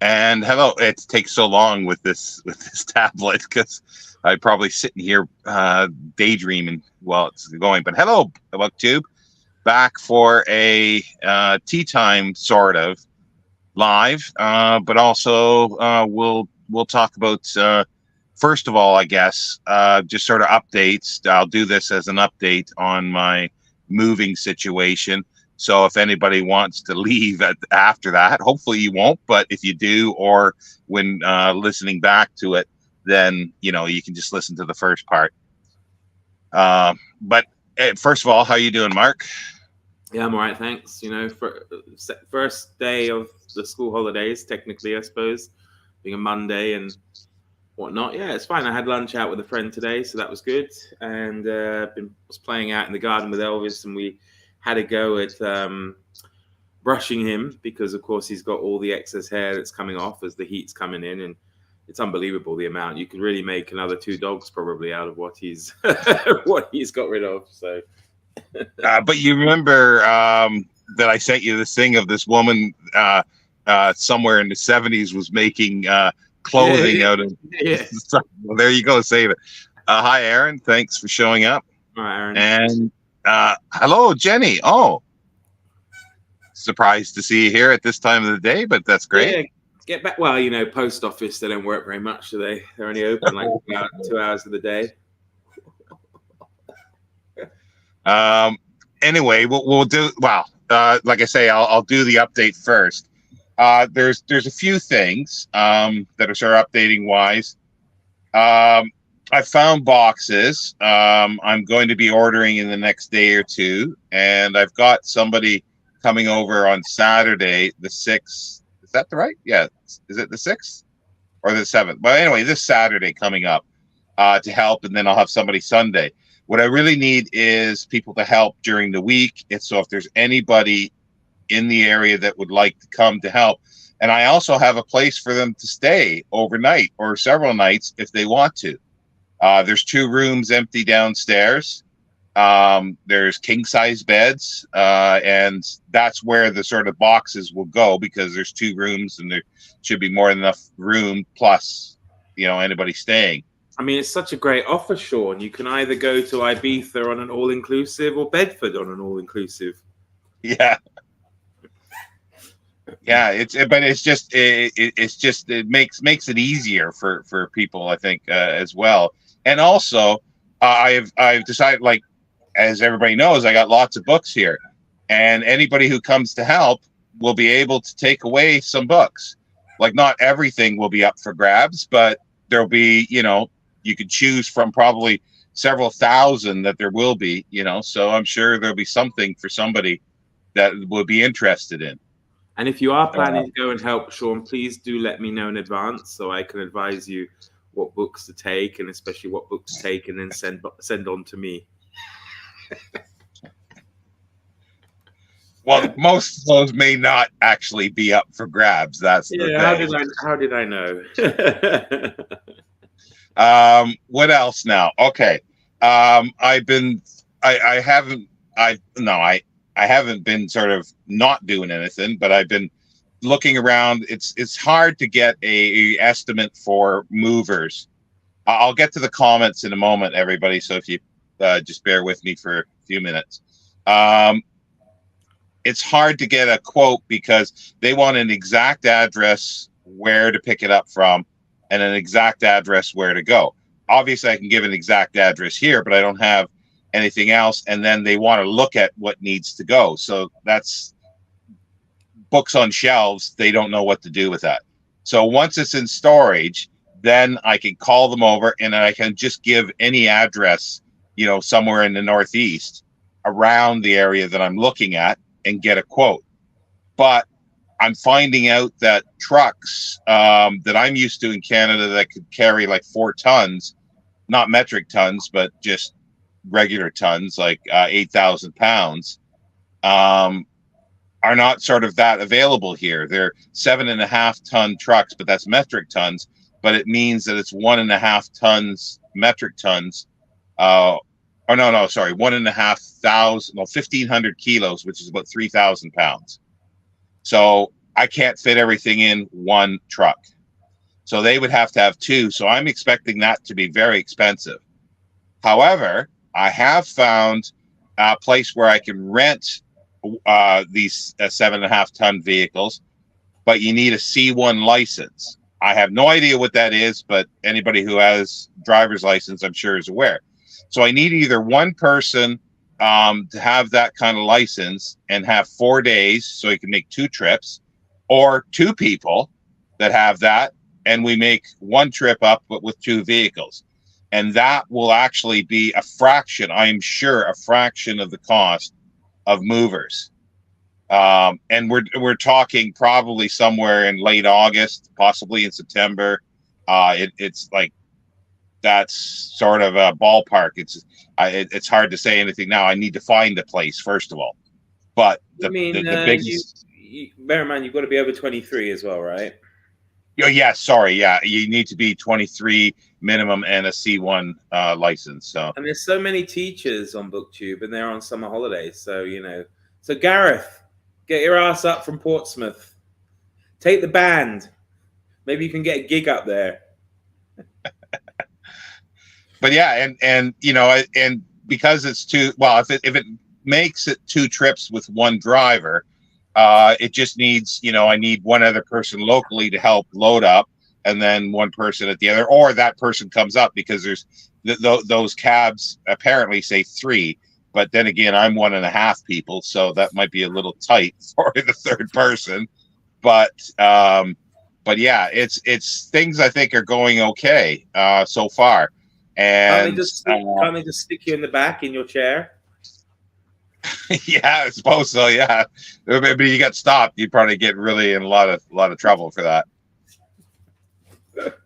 And hello, it takes so long with this tablet because I'm probably sitting here daydreaming while it's going. But hello, BookTube, back for a tea time sort of live, but also we'll talk about first of all, I guess, just sort of updates. I'll do this as an update on my moving situation. So if anybody wants to leave after that, hopefully you won't. But if you do, or when listening back to it, then you can just listen to the first part. But first of all, how you doing, Mark? Yeah, I'm all right, thanks. First day of the school holidays, technically, I suppose, being a Monday and whatnot. Yeah, it's fine. I had lunch out with a friend today, so that was good. And was playing out in the garden with Elvis, and we had a go at brushing him because, of course, he's got all the excess hair that's coming off as the heat's coming in, and it's unbelievable the amount. You could really make another 2 dogs probably out of what he's what he's got rid of. So. But you remember that I sent you this thing of this woman somewhere in the 70s was making clothing out of. Yeah. Well, there you go. Save it. Hi, Aaron. Thanks for showing up. Hi, Aaron. And hello, Jenny. Oh, surprised to see you here at this time of the day, but that's great. Yeah, get back. Well, post office, they don't work very much, do they? They're only open like 2 hours of the day. Anyway, we'll do like I say, I'll do the update first. There's a few things that are sort of updating wise. I found boxes. I'm going to be ordering in the next day or two, and I've got somebody coming over on Saturday, the 6th. Is that the right? Yeah. Is it the 6th or the 7th? But anyway, this Saturday coming up to help, and then I'll have somebody Sunday. What I really need is people to help during the week. So if there's anybody in the area that would like to come to help, and I also have a place for them to stay overnight or several nights if they want to. There's 2 rooms empty downstairs. There's king size beds, and that's where the sort of boxes will go because there's 2 rooms and there should be more than enough room plus, anybody staying. I mean, it's such a great offer, Sean. You can either go to Ibiza on an all-inclusive or Bedford on an all-inclusive. Yeah. Yeah, it makes it easier for people, I think, as well. And also, I've decided, like, as everybody knows, I got lots of books here, and anybody who comes to help will be able to take away some books. Like, not everything will be up for grabs, but there'll be, you could choose from probably several thousand that there will be, so I'm sure there'll be something for somebody that will be interested in. And if you are planning to go and help, Sean, please do let me know in advance so I can advise you what books to take, and especially what books to take and then send on to me. Well, most of those may not actually be up for grabs. That's the thing. How did I know? What else now? Okay. I haven't been sort of not doing anything, but I've been looking around. It's hard to get a estimate for movers. I'll get to the comments in a moment, everybody. So if you just bear with me for a few minutes. It's hard to get a quote because they want an exact address where to pick it up from and an exact address where to go. Obviously, I can give an exact address here, but I don't have anything else. And then they want to look at what needs to go. So that's books on shelves. They don't know what to do with that. So once it's in storage, then I can call them over and I can just give any address, somewhere in the Northeast around the area that I'm looking at and get a quote. But I'm finding out that trucks that I'm used to in Canada that could carry like 4 tons, not metric tons, but just regular tons, like 8,000 pounds, are not sort of that available here. They're 7.5 ton trucks, but that's metric tons. But it means that it's 1.5 tons, metric tons. 1,500 kilos, which is about 3,000 pounds. So I can't fit everything in one truck. So they would have to have two. So I'm expecting that to be very expensive. However, I have found a place where I can rent these 7.5 ton vehicles, but you need a C1 license. I have no idea what that is, but anybody who has driver's license, I'm sure, is aware. So I need either one person to have that kind of license and have 4 days so he can make 2 trips, or 2 people that have that, and we make 1 trip up, but with 2 vehicles. And that will actually be a fraction, I'm sure, a fraction of the cost of movers. And we're talking probably somewhere in late August, possibly in September. It's like, that's sort of a ballpark. It's hard to say anything now. I need to find a place first of all. But the biggest, bear in mind, you've got to be over 23 as well, right? Oh, yeah, sorry, yeah, you need to be 23 minimum and a C1 license. So, and there's so many teachers on BookTube, and they're on summer holidays. So so Gareth, get your ass up from Portsmouth. Take the band. Maybe you can get a gig up there. But yeah, and and because it's if it makes it 2 trips with 1 driver, it just needs, I need one other person locally to help load up, and then 1 person at the other, or that person comes up, because there's those cabs apparently say 3, but then again, I'm 1.5 people, so that might be a little tight for the 3rd person. But yeah, it's things I think are going okay so far. And can't they just stick you in the back in your chair? Yeah, I suppose so. Yeah, but you got stopped, you'd probably get really in a lot of trouble for that.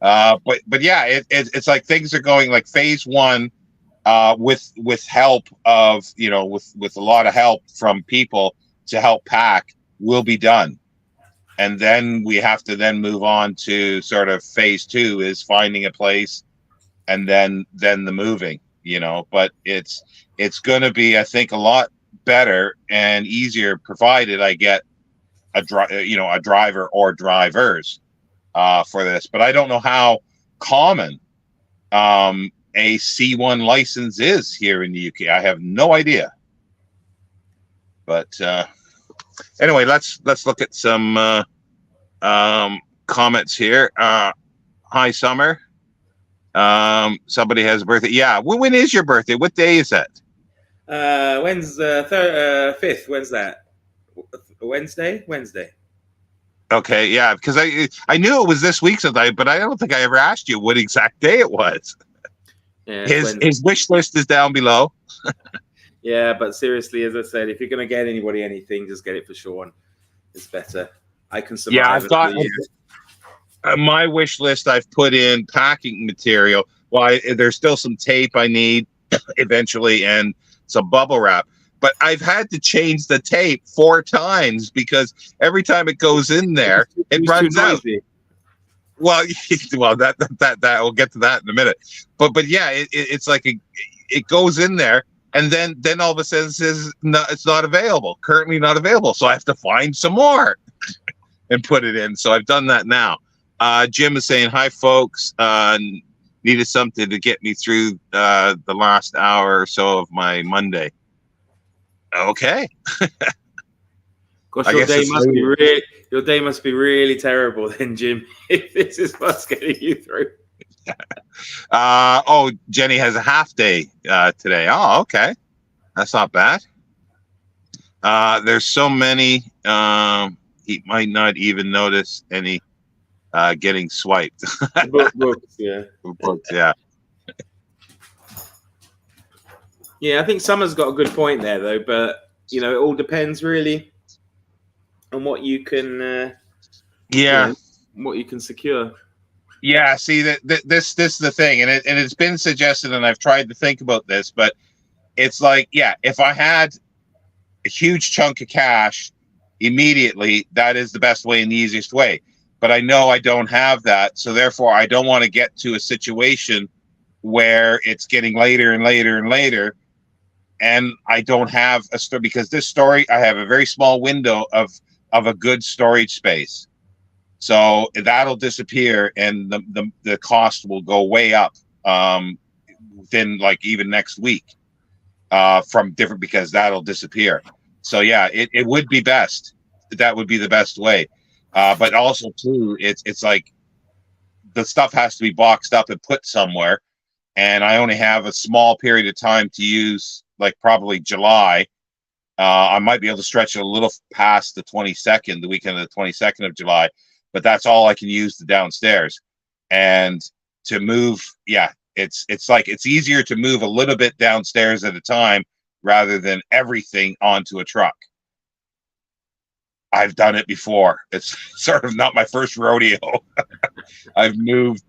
But yeah, it's like things are going like phase 1, with help of with a lot of help from people to help pack, will be done, and then we have to then move on to sort of phase 2, is finding a place, and then the moving. But it's going to be, I think, a lot better and easier, provided I get a driver or drivers for this. But I don't know how common a C1 license is here in the UK. I have no idea. But anyway, let's look at some comments here. Hi, Summer. Somebody has a birthday. Yeah, when is your birthday? What day is that? When's the 5th? When's that? Wednesday. Okay, yeah, because I knew it was this week sometime, but I don't think I ever asked you what exact day it was. Yeah, his wish list is down below. Yeah, but seriously, as I said, if you're gonna get anybody anything, just get it for Shawn. It's better. I can survive. Yeah, I've got my wish list. I've put in packing material. Well, there's still some tape I need eventually, and some bubble wrap. But I've had to change the tape 4 times, because every time it goes in there, it runs out. Well, that we'll get to that in a minute. But yeah, it's like it goes in there, and then all of a sudden it says no, it's not available. Currently not available. So I have to find some more and put it in. So I've done that now. Jim is saying, hi, folks. Needed something to get me through the last hour or so of my Monday. Okay. Gosh, your day must be really terrible then, Jim, if this is what's getting you through. Oh, Jenny has a half day today. Oh, okay. That's not bad. There's so many, he might not even notice any getting swiped. Books, yeah. Books, yeah. Yeah, I think Summer's got a good point there, though. But it all depends really on what you can. What you can secure. Yeah. See, this is the thing, and it's been suggested, and I've tried to think about this, but it's like, yeah, if I had a huge chunk of cash immediately, that is the best way and the easiest way. But I know I don't have that, so therefore I don't want to get to a situation where it's getting later and later and later, and I don't have a story, because this story, I have a very small window of of a good storage space. So that'll disappear, and the cost will go way up within like even next week from different, because that'll disappear. So yeah, it would be best. That would be the best way. But also too, it's like the stuff has to be boxed up and put somewhere, and I only have a small period of time to use, like probably July. I might be able to stretch it a little past the 22nd, the weekend of the 22nd of July, but that's all I can use the downstairs. And to move, yeah, it's like it's easier to move a little bit downstairs at a time rather than everything onto a truck. I've done it before. It's sort of not my first rodeo. I've moved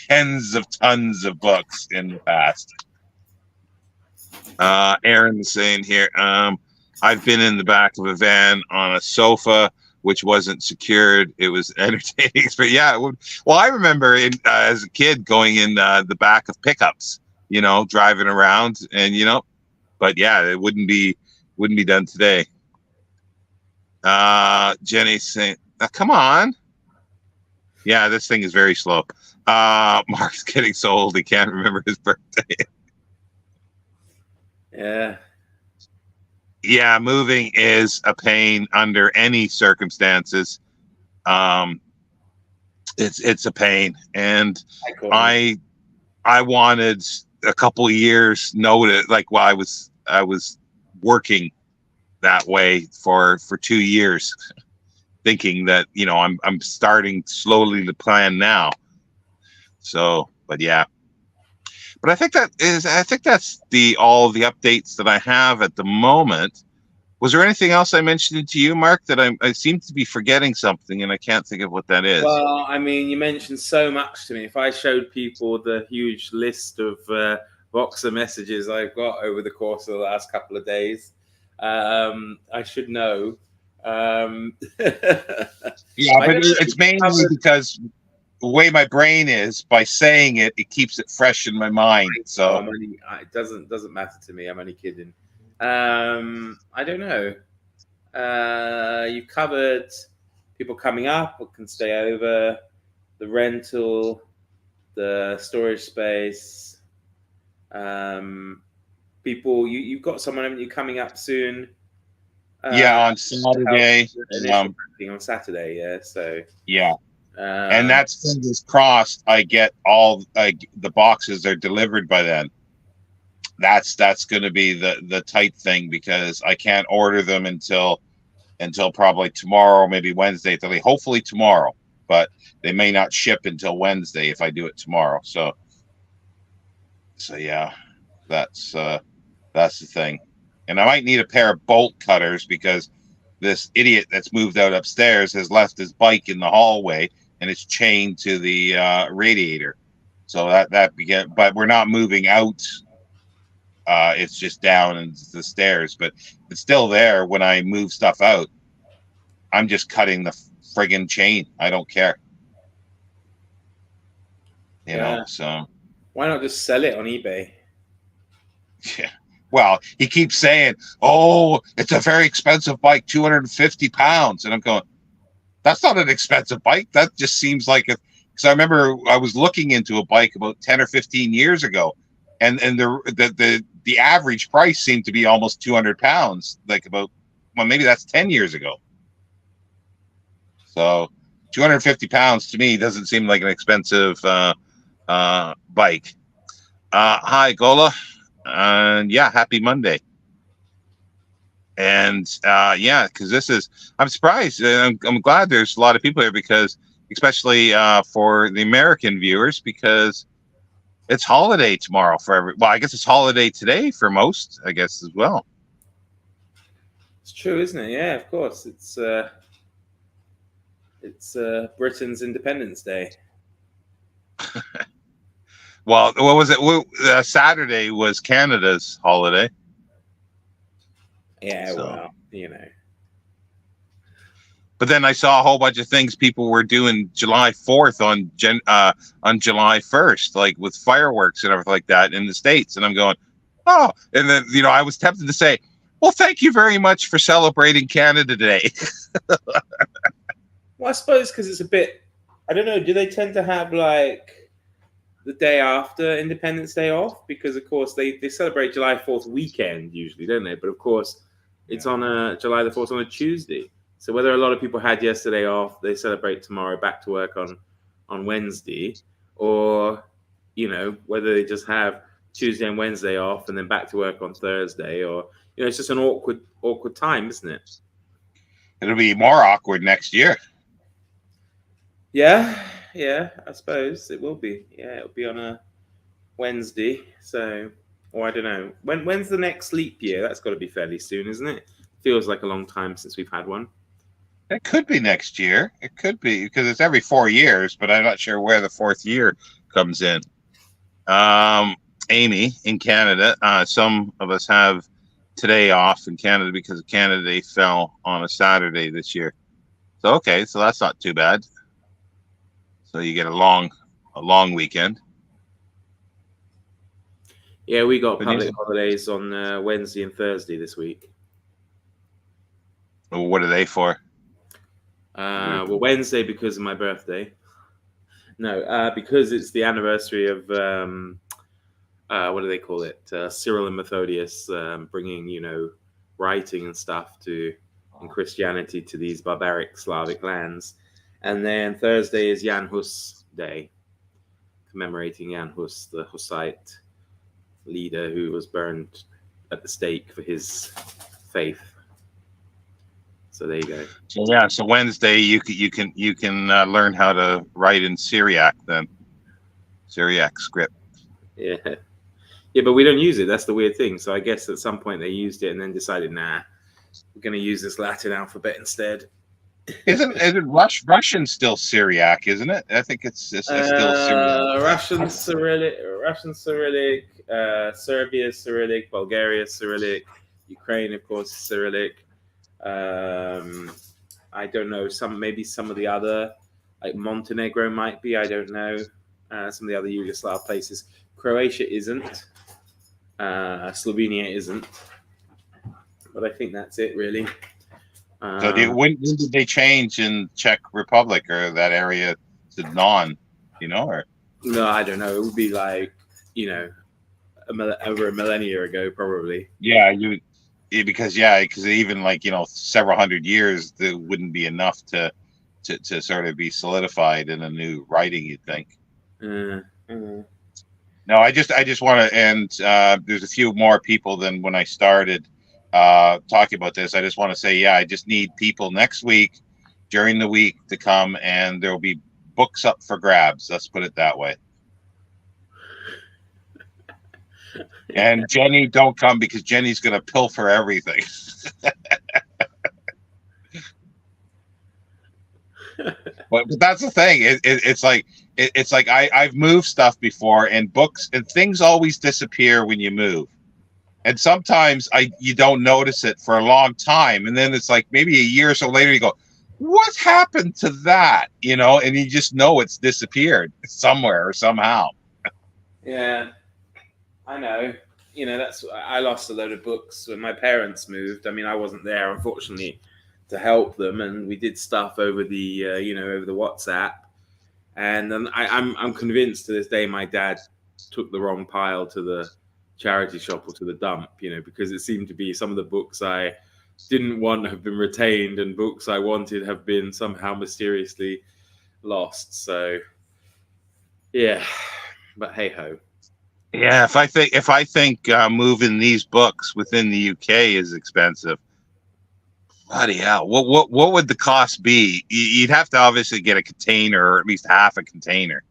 tens of tons of books in the past. Aaron's saying here, I've been in the back of a van on a sofa which wasn't secured. It was entertaining, but yeah, well, I remember as a kid going in the back of pickups, driving around, and but yeah, it wouldn't be done today. Jenny's saying, come on. Yeah, this thing is very slow. Mark's getting so old he can't remember his birthday. Yeah, moving is a pain under any circumstances. It's a pain, and I wanted a couple of years notice, like while I was working that way for 2 years, thinking that I'm starting slowly to plan now. So, but yeah. But I think that's all the updates that I have at the moment. Was there anything else I mentioned to you, Mark, that I seem to be forgetting something, and I can't think of what that is? Well, I mean, you mentioned so much to me. If I showed people the huge list of Voxer messages I've got over the course of the last couple of days, I should know. Yeah, but it's mainly because the way my brain is, by saying it keeps it fresh in my mind. So it doesn't matter to me. I'm only kidding. I don't know. You covered people coming up or can stay over, the rental, the storage space. People, you've got someone, haven't you, coming up soon? Yeah, on Saturday. On Saturday, yeah. So yeah. And that's, fingers crossed, I get all the boxes are delivered by then. That's going to be the tight thing, because I can't order them until probably tomorrow, maybe Wednesday. Hopefully tomorrow, but they may not ship until Wednesday if I do it tomorrow. So yeah, that's the thing. And I might need a pair of bolt cutters, because this idiot that's moved out upstairs has left his bike in the hallway, and it's chained to the radiator. So that began, but we're not moving out. It's just down into the stairs, but it's still there. When I move stuff out, I'm just cutting the friggin' chain. I don't care. You know, so why not just sell it on eBay? Yeah. Well, he keeps saying, "Oh, it's a very expensive bike, 250 pounds," and I'm going, "That's not an expensive bike. That just seems like it." Because I remember I was looking into a bike about 10 or 15 years ago, and the average price seemed to be almost 200 pounds. Like maybe that's 10 years ago. So 250 pounds to me doesn't seem like an expensive bike. Hi, Gola. And yeah, happy Monday. And yeah, because I'm surprised. I'm glad there's a lot of people here, because especially for the American viewers, because it's holiday tomorrow for well, I guess it's holiday today for most, I guess, as well. It's true, isn't it? Yeah, of course. It's Britain's Independence Day. Well, what was it? Saturday was Canada's holiday. Yeah, so, well, you know. But then I saw a whole bunch of things people were doing July 4th on July 1st, like with fireworks and everything like that in the States. And I'm going, oh. And then, I was tempted to say, Well, thank you very much for celebrating Canada Day. Well, I suppose because it's a bit. I don't know. Do they tend to have like the day after Independence Day off? Because of course they celebrate July 4th weekend usually, don't they? But of course, it's on July the 4th on a Tuesday. So whether a lot of people had yesterday off, they celebrate tomorrow, back to work on Wednesday, or whether they just have Tuesday and Wednesday off and then back to work on Thursday, or it's just an awkward time, isn't it? It'll be more awkward next year. Yeah, I suppose it will be. Yeah, it'll be on a Wednesday. So, or I don't know. When's the next leap year? That's got to be fairly soon, isn't it? Feels like a long time since we've had one. It could be next year. It could be because it's every 4 years, but I'm not sure where the 4th year comes in. Amy, in Canada, some of us have today off in Canada because Canada Day fell on a Saturday this year. So okay, so that's not too bad. So you get a long weekend. Yeah, we got public holidays on Wednesday and Thursday this week. Well, what are they for? Well, Wednesday because of my birthday. No, because it's the anniversary of what do they call it? Cyril and Methodius bringing writing and stuff in Christianity to these barbaric Slavic lands. And then Thursday is Jan Hus Day, commemorating Jan Hus, the Hussite leader who was burned at the stake for his faith. So there you go. So yeah, so Wednesday you can learn how to write in Syriac then, Syriac script. Yeah, but we don't use it. That's the weird thing. So I guess at some point they used it and then decided, nah, we're going to use this Latin alphabet instead. Isn't Russian still Syriac? Isn't it? I think it's still Syriac. Russian Cyrillic, Serbia Cyrillic, Bulgaria Cyrillic, Ukraine of course Cyrillic. I don't know. Maybe some of the other, like Montenegro might be. I don't know. Some of the other Yugoslav places. Croatia isn't. Slovenia isn't. But I think that's it, really. So when did they change in Czech Republic or that area to non? Or no, I don't know. It would be like over a millennia ago, probably. Yeah, because even like several hundred years, there wouldn't be enough to sort of be solidified in a new writing. You'd think. No, I just want to end. There's a few more people than when I started talking about this. I just want to say, I just need people next week during the week to come, and there will be books up for grabs. Let's put it that way. And Jenny, don't come because Jenny's going to pilfer everything. But that's the thing. It's like I've moved stuff before, and books and things always disappear when you move. And sometimes you don't notice it for a long time, and then it's like maybe a year or so later you go, "What happened to that?" And you just know it's disappeared somewhere or somehow. Yeah, I know. I lost a load of books when my parents moved. I mean, I wasn't there, unfortunately, to help them, and we did stuff over the over the WhatsApp. And then I'm convinced to this day my dad took the wrong pile to the charity shop or to the dump, because it seemed to be some of the books I didn't want have been retained and books I wanted have been somehow mysteriously lost. So yeah, but hey ho. Yeah, if I think moving these books within the UK is expensive, bloody hell, what would the cost be? You'd have to obviously get a container, or at least half a container,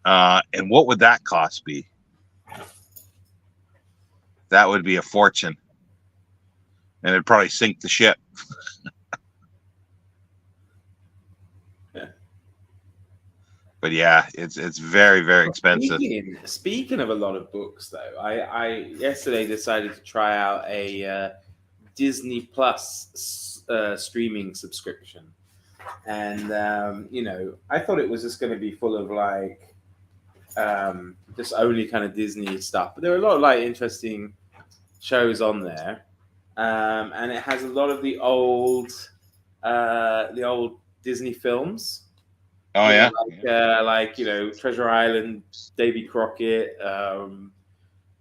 and what would that cost be? That would be a fortune, and it'd probably sink the ship. But yeah, it's very, very expensive. Speaking of a lot of books, though, I yesterday decided to try out a Disney Plus streaming subscription, and I thought it was just going to be full of like just only kind of Disney stuff, but there are a lot of like interesting shows on there. and it has a lot of the old Disney films. Oh yeah. Like Treasure Island, Davy Crockett,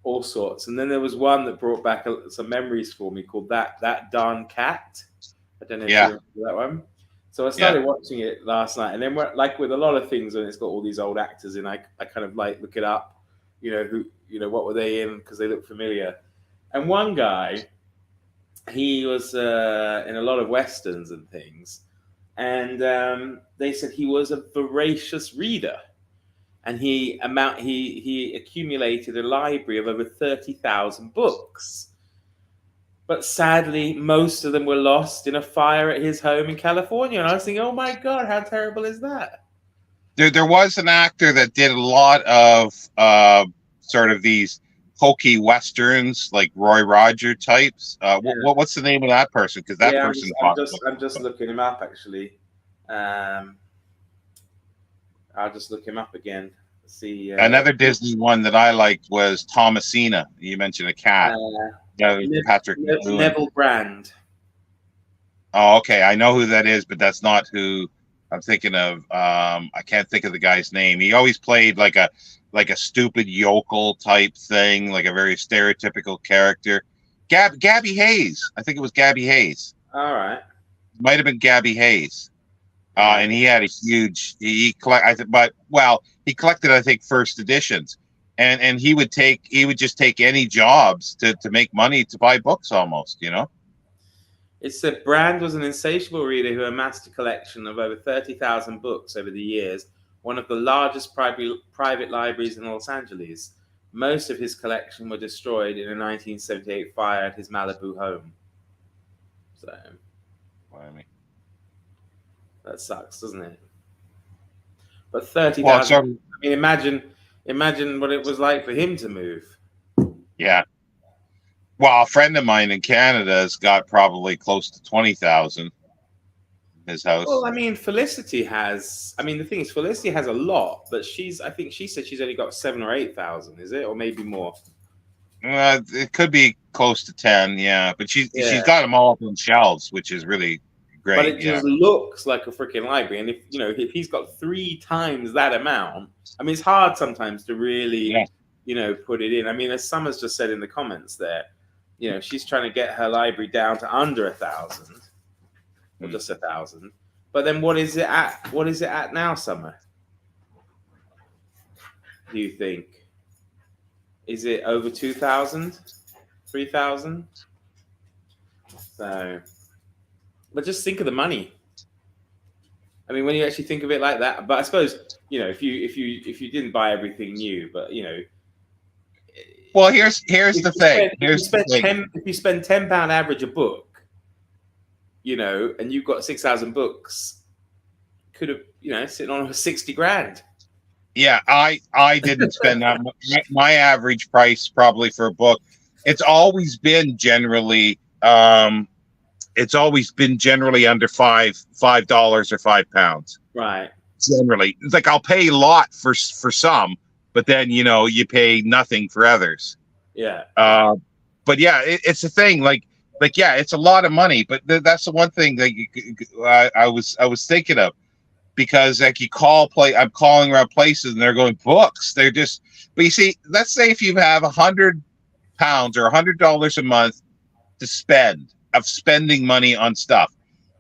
all sorts. And then there was one that brought back some memories for me called that Darn Cat. I don't know if you remember that one. So I started watching it last night, and then like with a lot of things, when it's got all these old actors in, I kind of like look it up, who what were they in, because they look familiar. And one guy, he was in a lot of westerns and things, and they said he was a voracious reader, and he accumulated a library of over 30,000 books. But sadly, most of them were lost in a fire at his home in California. And I was thinking, oh my God, how terrible is that? There was an actor that did a lot of sort of these hokey westerns, like Roy Roger types. What's the name of that person? Because that person. I'm just looking him up, actually. I'll just look him up again. See. Another Disney one that I liked was Thomasina. You mentioned a cat. Patrick Neville Brand. Oh, okay. I know who that is, but that's not who I'm thinking of. I can't think of the guy's name. He always played like a stupid yokel type thing, like a very stereotypical character. Gabby Hayes. I think it was Gabby Hayes. All right. Might have been Gabby Hayes. And he had a huge. He collected, I think, first editions. And he would just take any jobs to make money to buy books almost, It said Brand was an insatiable reader who amassed a collection of over 30,000 books over the years, one of the largest private libraries in Los Angeles. Most of his collection were destroyed in a 1978 fire at his Malibu home. So, that sucks, doesn't it? But 30,000. I mean, imagine what it was like for him to move. Yeah. Well, a friend of mine in Canada has got probably close to 20,000 in his house. Well, I mean, Felicity has. I mean, the thing is, Felicity has a lot, but I think she said she's only got 7,000 or 8,000. Is it, or maybe more? It could be close to 10. Yeah, but she's got them all up on shelves, which is really great. But it just looks like a freaking library, and if he's got 3 times that amount, I mean, it's hard sometimes to really, put it in. I mean, as Summers just said in the comments there, she's trying to get her library down to under 1,000, or just 1,000. But then, what is it at? What is it at now, Summer? Do you think? Is it over 2,000, 3,000? So, but just think of the money. I mean, when you actually think of it like that. But I suppose if you didn't buy everything new, but Well, here's the thing. If you spend £10 average a book, and you've got 6,000 books, could have sitting on 60 grand. Yeah, I didn't spend that much. My average price probably for a book, it's always been generally under $5 or £5. Right. Generally, it's like I'll pay a lot for some, but then you pay nothing for others. Yeah. But yeah, it's a thing. Like it's a lot of money. But that's the one thing that I was thinking of, because like I'm calling around places and they're going books. They're just. But you see, let's say if you have £100 or $100 a month to spending money on stuff.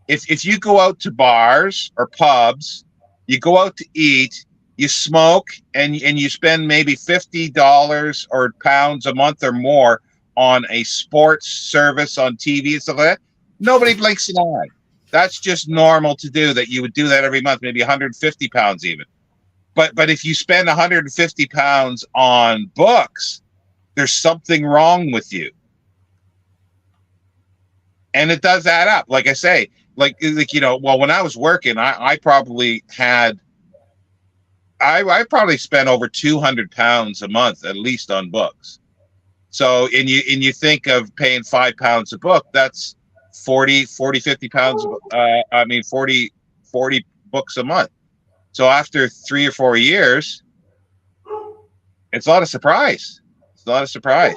If you go out to bars or pubs, you go out to eat, you smoke, and you spend maybe $50 or pounds a month or more on a sports service on TV and stuff like that, nobody blinks an eye. That's just normal to do. That you would do that every month, maybe £150 even. But if you spend £150 on books, there's something wrong with you. And it does add up. Like I say, when I was working, I probably had, I probably spent over £200 a month at least on books. So, and you think of paying £5 a book, that's 40, 50 pounds. 40 books a month. So after 3 or 4 years, it's not a surprise. It's not a surprise.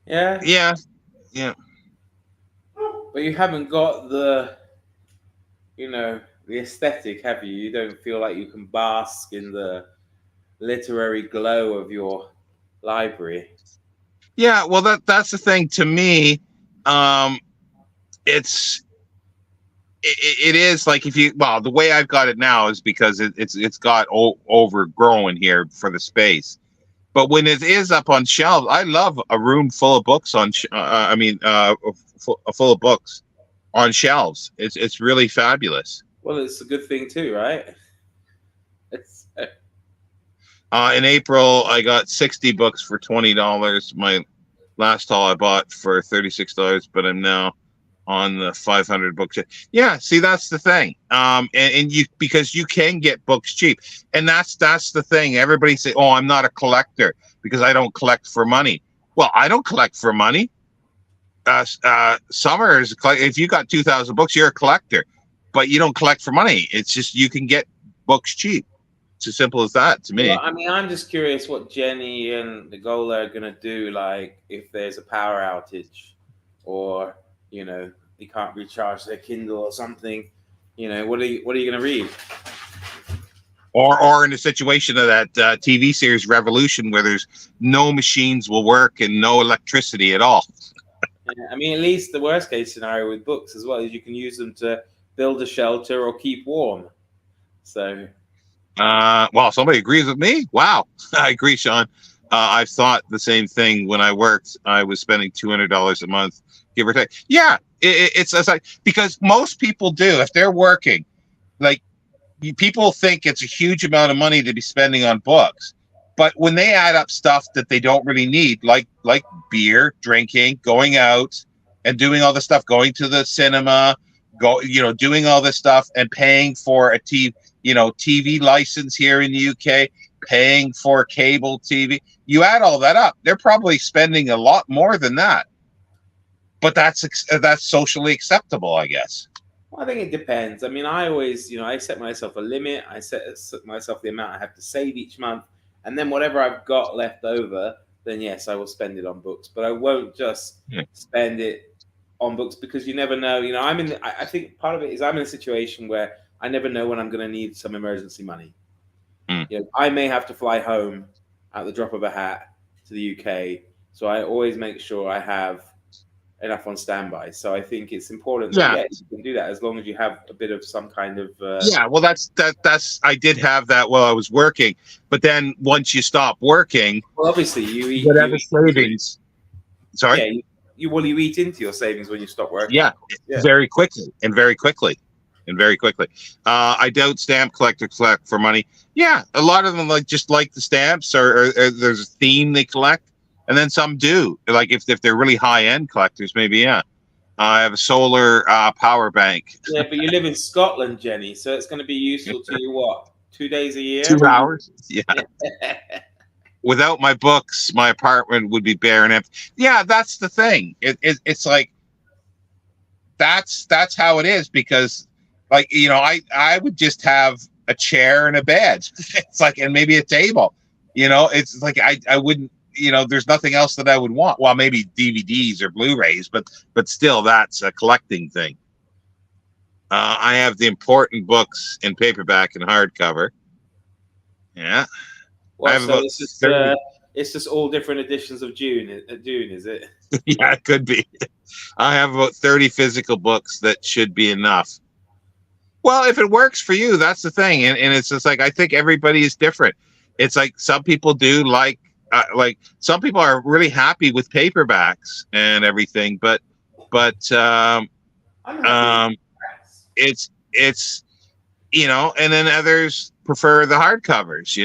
Yeah, Yeah, yeah. but you haven't got the, the aesthetic, have you? You don't feel like you can bask in the literary glow of your library. Yeah, well, that's the thing. To me, um, it's it is like if you well, the way I've got it now is because it's got overgrown here for the space. But when it is up on shelves, I love a room full of books on. I mean, full of books on shelves. It's really fabulous. Well, it's a good thing too, right? It's In April, I got 60 books for $20. My last haul I bought for $36, but I'm now on the 500 books. Yeah, see, that's the thing. And you because you can get books cheap, and that's the thing. Everybody say, "Oh, I'm not a collector because I don't collect for money." Well, I don't collect for money. Summer is if you got 2,000 books, you're a collector, but you don't collect for money. It's just you can get books cheap. It's as simple as that to Well, me. I mean, I'm just curious what Jenny and the Gola are gonna do, like if there's a power outage, or they can't recharge their Kindle or something. What are you gonna read? Or in a situation of that TV series Revolution, where there's no machines will work and no electricity at all. Yeah, I mean, at least the worst case scenario with books as well is you can use them to build a shelter or keep warm. So Well, somebody agrees with me. Wow, I agree, Sean. I've thought the same thing when I worked. I was spending $200 a month, give or take. Yeah, it's like because most people do if they're working. Like people think it's a huge amount of money to be spending on books, but when they add up stuff that they don't really need, like beer, drinking, going out, and doing all the stuff, going to the cinema, doing all this stuff, and paying for a TV license here in the UK, paying for cable TV. You add all that up, they're probably spending a lot more than that. But that's socially acceptable, I guess. well, I think it depends. I mean, I always, I set myself a limit. I set myself the amount I have to save each month, and then whatever I've got left over, then yes, I will spend it on books. But I won't just spend it on books because you never know. I think part of it is I'm in a situation where I never know when I'm going to need some emergency money. I may have to fly home at the drop of a hat to the UK, so I always make sure I have enough on standby. So I think it's important that you can do that as long as you have a bit of some kind of well, that's I did have that while I was working, but then once you stop working, well, obviously you eat whatever savings. Sorry. Yeah, you eat into your savings when you stop working. Yeah, very quickly. I don't stamp collectors collect for money. Yeah, a lot of them like the stamps, or there's a theme they collect, and then some do. Like if they're really high end collectors, maybe yeah. I have a solar power bank. Yeah, but you live in Scotland, Jenny, so it's going to be useful to you. What, 2 days a year? 2 hours. Yeah. Without my books, my apartment would be bare and empty. Yeah, that's the thing. It's like that's how it is because, like I would just have a chair and a bed. It's like and maybe a table. It's like I wouldn't. There's nothing else that I would want. Well, maybe DVDs or Blu-rays, but still, that's a collecting thing. I have the important books in paperback and hardcover. Yeah. Well, so it's just all different editions of Dune, is it? Yeah, it could be. I have about 30 physical books that should be enough. Well, if it works for you, that's the thing. And it's just like, I think everybody is different. It's like some people do like some people are really happy with paperbacks and everything, but it's and then others prefer the hardcovers,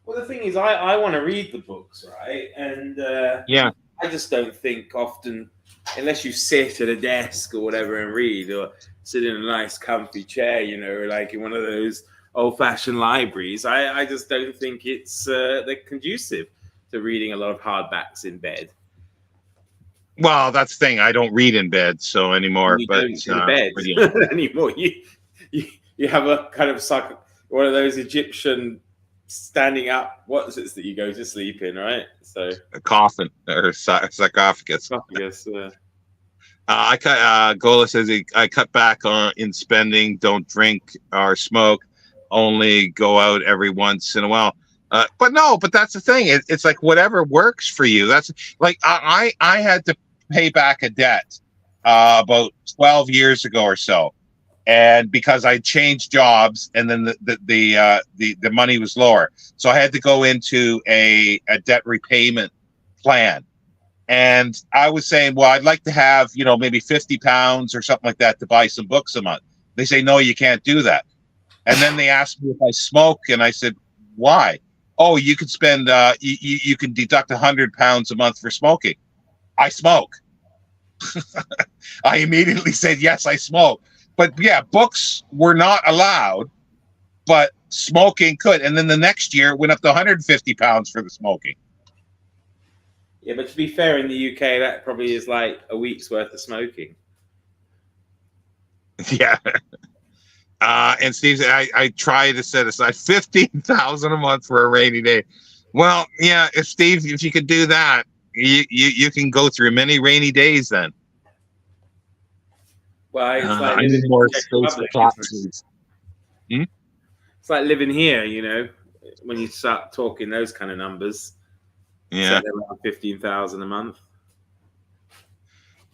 Well, the thing is, I want to read the books, right? And I just don't think often, unless you sit at a desk or whatever and read, or sit in a nice comfy chair, like in one of those old-fashioned libraries, I just don't think it's they're conducive to reading a lot of hardbacks in bed. Well, that's the thing. I don't read in bed anymore. But in bed anymore. You have a kind of one of those Egyptian standing up. What is it that you go to sleep in, right? So A coffin or sarcophagus. yeah. I cut. Gola says I cut back on in spending. Don't drink or smoke. Only go out every once in a while. But that's the thing. It's like whatever works for you. That's like I had to pay back a debt about 12 years ago or so, and because I changed jobs, and then the money was lower, so I had to go into a debt repayment plan. And I was saying, well, I'd like to have, maybe £50 or something like that to buy some books a month. They say, no, you can't do that. And then they asked me if I smoke, and I said, why? Oh, you could spend, you can deduct £100 a month for smoking. I smoke. I immediately said, yes, I smoke. But yeah, books were not allowed, but smoking could. And then the next year it went up to £150 for the smoking. Yeah, but to be fair, in the UK, that probably is like a week's worth of smoking. Yeah. And Steve said, I try to set aside $15,000 a month for a rainy day. Well, yeah, if you could do that, you can go through many rainy days then. Well, it's like I need more space for classes. It's like living here, when you start talking those kind of numbers. Yeah, so around 15,000 a month.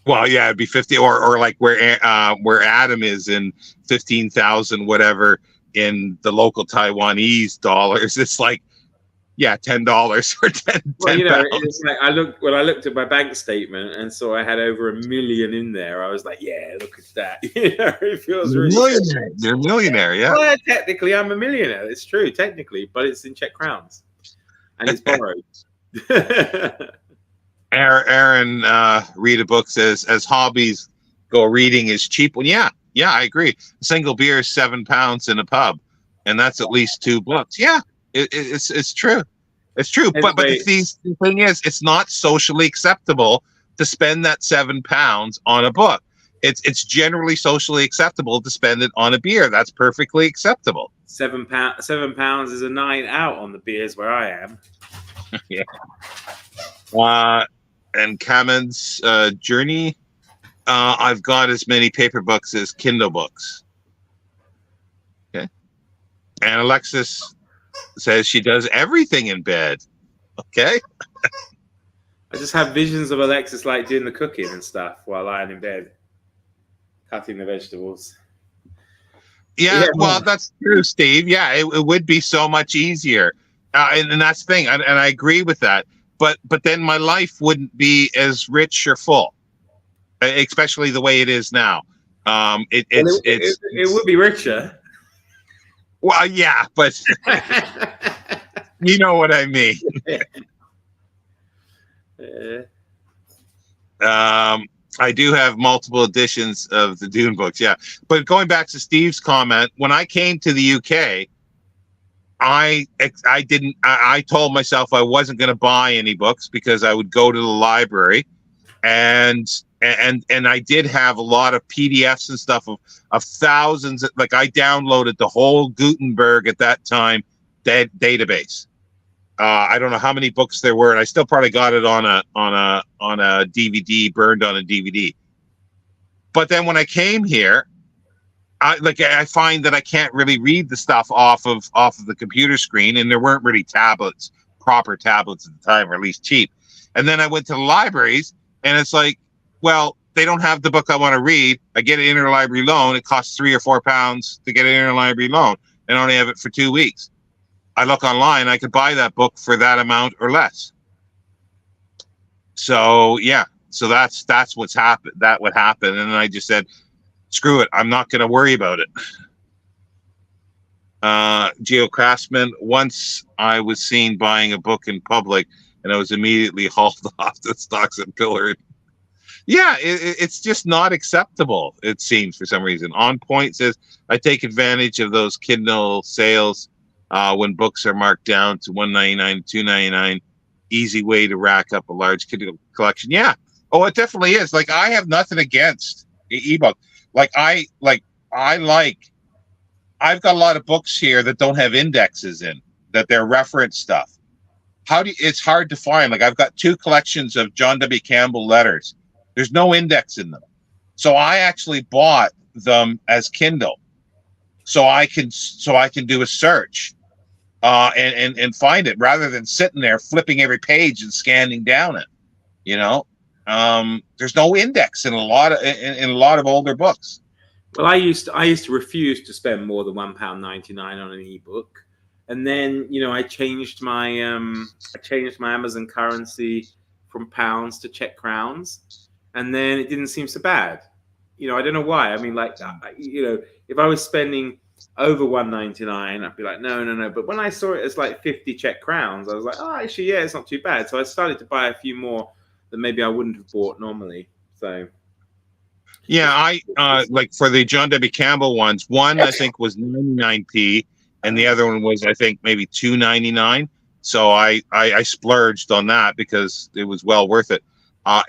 Well, yeah, it'd be 50, or like where Adam is in 15,000 whatever in the local Taiwanese dollars. It's like, yeah, $10 or 10. Well, it's like I looked at my bank statement and saw I had over $1 million in there. I was like, yeah, look at that. It feels really millionaire. You're a millionaire, yeah. Well, technically, I'm a millionaire. It's true, technically, but it's in Czech crowns and it's borrowed. Aaron read a book says, as hobbies go, reading is cheap. Well, yeah, I agree. A single beer is £7 in a pub, and that's at least 2 books. Yeah, it's true. It's true. Anyway, but the thing is, it's not socially acceptable to spend that £7 on a book. It's generally socially acceptable to spend it on a beer. That's perfectly acceptable. £7 is a night out on the beers where I am. Yeah. And Kamen's journey. I've got as many paper books as Kindle books. Okay. And Alexis says she does everything in bed. Okay. I just have visions of Alexis like doing the cooking and stuff while lying in bed, cutting the vegetables. Yeah, well, that's true, Steve. Yeah, it would be so much easier. And that's the thing. And I agree with that. But then my life wouldn't be as rich or full, especially the way it is now. It would be richer. Well, yeah, but you know what I mean. I do have multiple editions of the Dune books. Yeah, but going back to Steve's comment, when I came to the UK, I told myself I wasn't going to buy any books because I would go to the library, and I did have a lot of PDFs and stuff of thousands. Like I downloaded the whole Gutenberg at that time database. I don't know how many books there were, and I still probably got it on a DVD, burned on a DVD. But then when I came here, I find that I can't really read the stuff off of the computer screen, and there weren't really proper tablets at the time, or at least cheap. And then I went to the libraries, and it's like, well, they don't have the book I want to read. I get an interlibrary loan. It costs £3 or £4 to get an interlibrary loan, and I only have it for 2 weeks. I look online, I could buy that book for that amount or less. So yeah, so that's what's happened. That would happen, and then I just said, screw it, I'm not going to worry about it. Geo Craftsman, once I was seen buying a book in public, and I was immediately hauled off the stocks and pillared. Yeah, it's just not acceptable, it seems, for some reason. On Point says, I take advantage of those Kindle sales when books are marked down to $1.99, $2.99. Easy way to rack up a large Kindle collection. Yeah. Oh, it definitely is. Like, I have nothing against ebook. I've got a lot of books here that don't have indexes in. that they're reference stuff. It's hard to find. Like I've got 2 collections of John W. Campbell letters. There's no index in them. So I actually bought them as Kindle. So I can do a search and find it rather than sitting there flipping every page and scanning down it. You know, there's no index in a lot of older books. Well, I used to refuse to spend more than £1.99 on an ebook, and then I changed my Amazon currency from pounds to Czech crowns, and then it didn't seem so bad. I don't know why. I mean, like if I was spending over £1.99, I'd be like, no. But when I saw it as like 50 Czech crowns, I was like, oh, actually, yeah, it's not too bad. So I started to buy a few more that maybe I wouldn't have bought normally. So. Yeah, I like for the John W. Campbell ones, one I think was 99p and the other one was I think maybe $2.99. So I splurged on that because it was well worth it.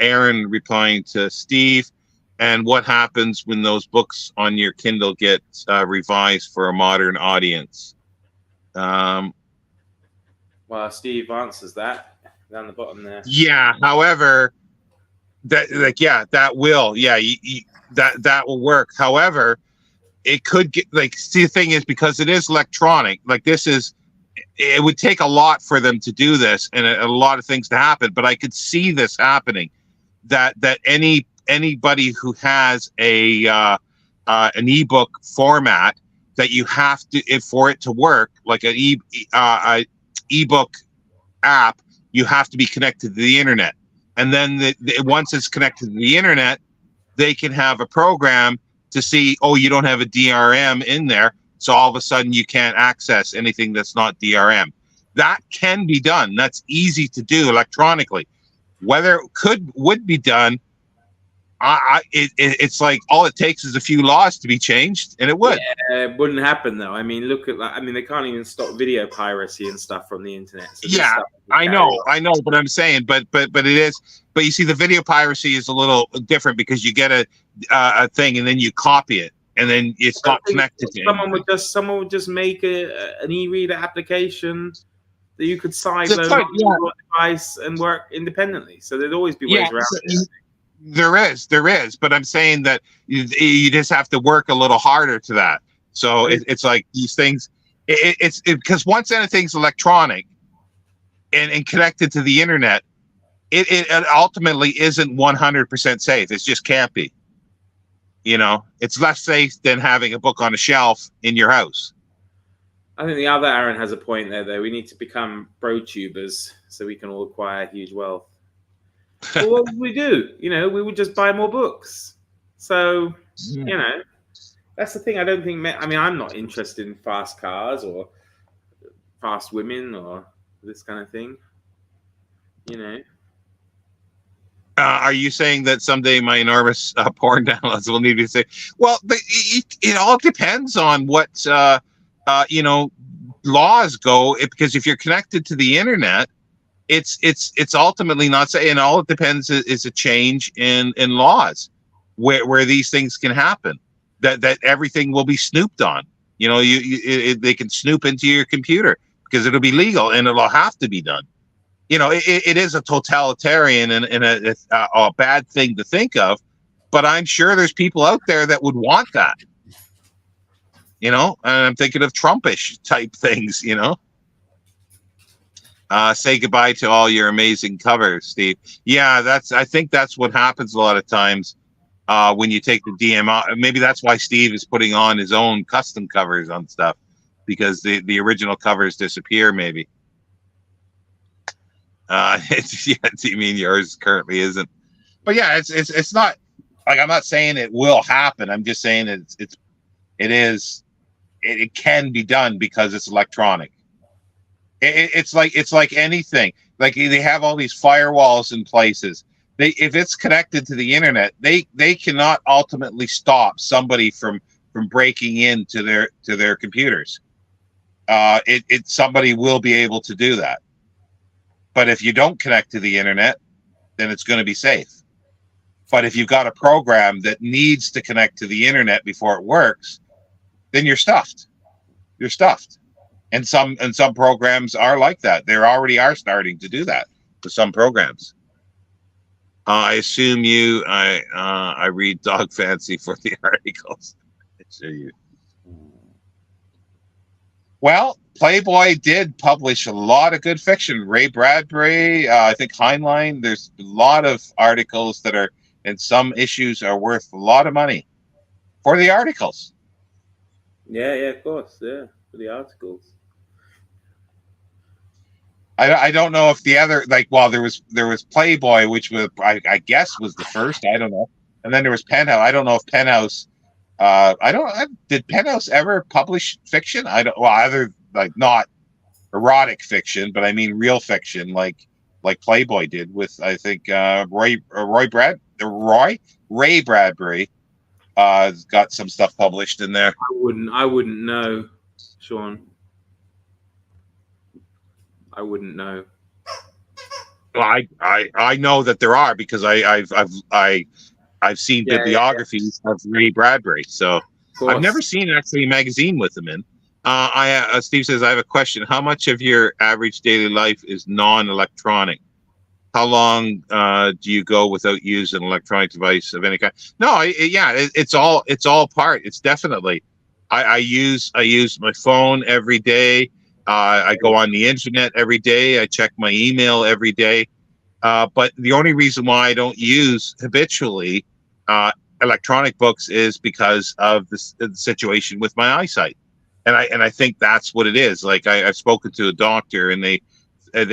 Aaron replying to Steve, and what happens when those books on your Kindle get revised for a modern audience? Well, Steve answers that down the bottom there. Yeah, however, that will that will work. However, it could get see, the thing is, because it is electronic, it would take a lot for them to do this and a lot of things to happen, but I could see this happening, that anybody who has an ebook format, that you have to, for it to work, like an ebook app, you have to be connected to the internet. And then once it's connected to the internet, they can have a program to see, oh, you don't have a DRM in there, so all of a sudden you can't access anything that's not DRM. That can be done. That's easy to do electronically. Whether it would be done, it's like all it takes is a few laws to be changed, and it would. Yeah, it wouldn't happen though. I mean, look at that. I mean, they can't even stop video piracy and stuff from the internet. So yeah, I know, but I'm saying, but it is. But you see, the video piracy is a little different because you get a thing and then you copy it, and then it's not connected to someone would just make an e-reader application that you could sideload on your device and work independently. So there'd always be ways around it. There is, but I'm saying that you just have to work a little harder to that. So it's like these things. It's because once anything's electronic and connected to the internet, it ultimately isn't 100% safe. It just can't be. It's less safe than having a book on a shelf in your house. I think the other Aaron has a point there, though. We need to become pro-tubers so we can all acquire huge wealth. Well, what would we do? We would just buy more books. So, that's the thing. I don't think. I mean, I'm not interested in fast cars or fast women or this kind of thing. Are you saying that someday my enormous porn downloads will need to say? Well, it all depends on what laws go. Because if you're connected to the internet, it's ultimately not saying, and all it depends is a change in laws where these things can happen, that everything will be snooped on. They can snoop into your computer because it'll be legal and it'll have to be done. It is a totalitarian and a bad thing to think of, but I'm sure there's people out there that would want that. And I'm thinking of Trumpish type things. Say goodbye to all your amazing covers, Steve. Yeah, I think that's what happens a lot of times when you take the DM out. Maybe that's why Steve is putting on his own custom covers on stuff, because the original covers disappear. Maybe. You mean yours currently isn't? But yeah, it's not like, I'm not saying it will happen. I'm just saying it can be done because it's electronic. It's like anything. Like they have all these firewalls in places. If it's connected to the internet, they cannot ultimately stop somebody from breaking into their computers. Somebody will be able to do that. But if you don't connect to the internet, then it's going to be safe. But if you've got a program that needs to connect to the internet before it works, then you're stuffed. You're stuffed. And some programs are like that. They already are starting to do that with some programs. I assume I read Dog Fancy for the articles. So you. Well, Playboy did publish a lot of good fiction. Ray Bradbury, I think Heinlein. There's a lot of articles that are, and some issues are worth a lot of money for the articles. Yeah, of course, yeah, for the articles. I don't know if the other, like, well, there was Playboy, which was I guess was the first. I don't know, and then there was Penthouse. I don't know if Penthouse. Did Penthouse ever publish fiction? I don't. Well, either like not erotic fiction, but I mean real fiction, like Playboy did with, I think, Ray Bradbury. Got some stuff published in there. I wouldn't know, Sean. I wouldn't know. Well, I know that there are, because I've seen bibliographies of Ray Bradbury. So I've never seen actually a magazine with them in. Steve says, I have a question. How much of your average daily life is non-electronic? How long do you go without using an electronic device of any kind? No, it's all part. It's definitely. I use my phone every day. I go on the internet every day. I check my email every day. But the only reason why I don't use habitually electronic books is because of the situation with my eyesight. And I think that's what it is. Like, I've spoken to a doctor, and they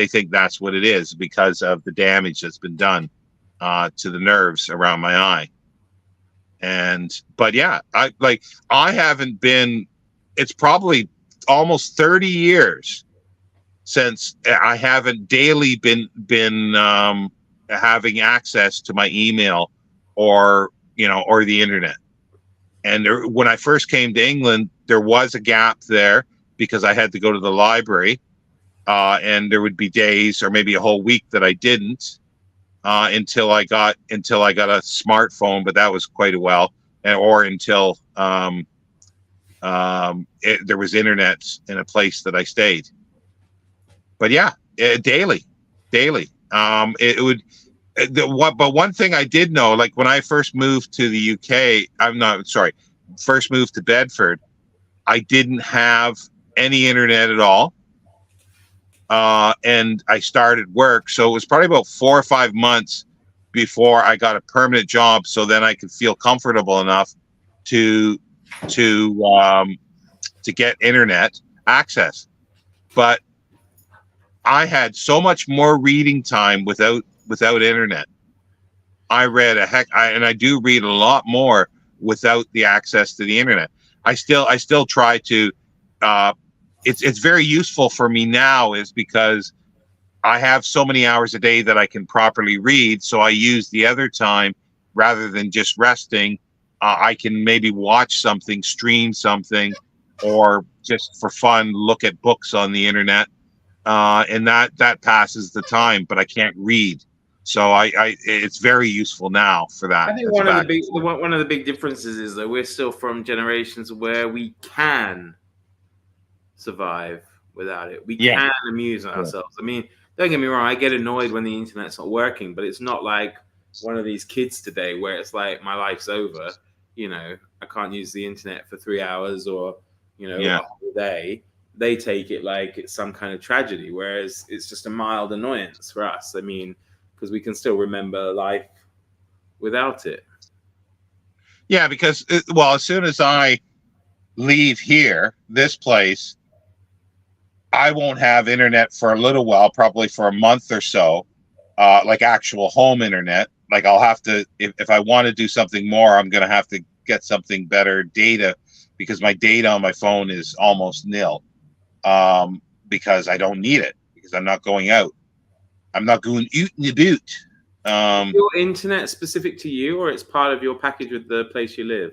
think that's what it is, because of the damage that's been done to the nerves around my eye. But yeah, I haven't been. It's probably almost 30 years since I haven't daily been having access to my email or the internet. And when I first came to England, there was a gap there because I had to go to the library, and there would be days or maybe a whole week that I didn't until I got a smartphone, but that was quite a while, or until there was internet in a place that I stayed. But yeah, daily. But one thing I did know, like when I first moved to the UK, first moved to Bedford, I didn't have any internet at all. And I started work. So it was probably about 4 or 5 months before I got a permanent job. So then I could feel comfortable enough to get internet access. But I had so much more reading time without internet. I read and I do read a lot more without the access to the internet. I still try to. It's very useful for me now, is because I have so many hours a day that I can properly read. So I use the other time, rather than just resting. I can maybe watch something, stream something, or just for fun look at books on the internet, and that passes the time. But I can't read, so it's very useful now for that. I think one of the big differences is that we're still from generations where we can survive without it. We can amuse ourselves. I mean, don't get me wrong, I get annoyed when the internet's not working, but it's not like one of these kids today where it's like my life's over. I can't use the internet for 3 hours or a whole day. They take it like it's some kind of tragedy, whereas it's just a mild annoyance for us. I mean, because we can still remember life without it. Yeah, because as soon as I leave this place, I won't have internet for a little while, probably for a month or so, like actual home internet. Like, I'll have to, if I want to do something more, I'm going to have to get something better data, because my data on my phone is almost nil, because I don't need it, because I'm not going out. I'm not going out in the boot. Your internet specific to you, or it's part of your package with the place you live?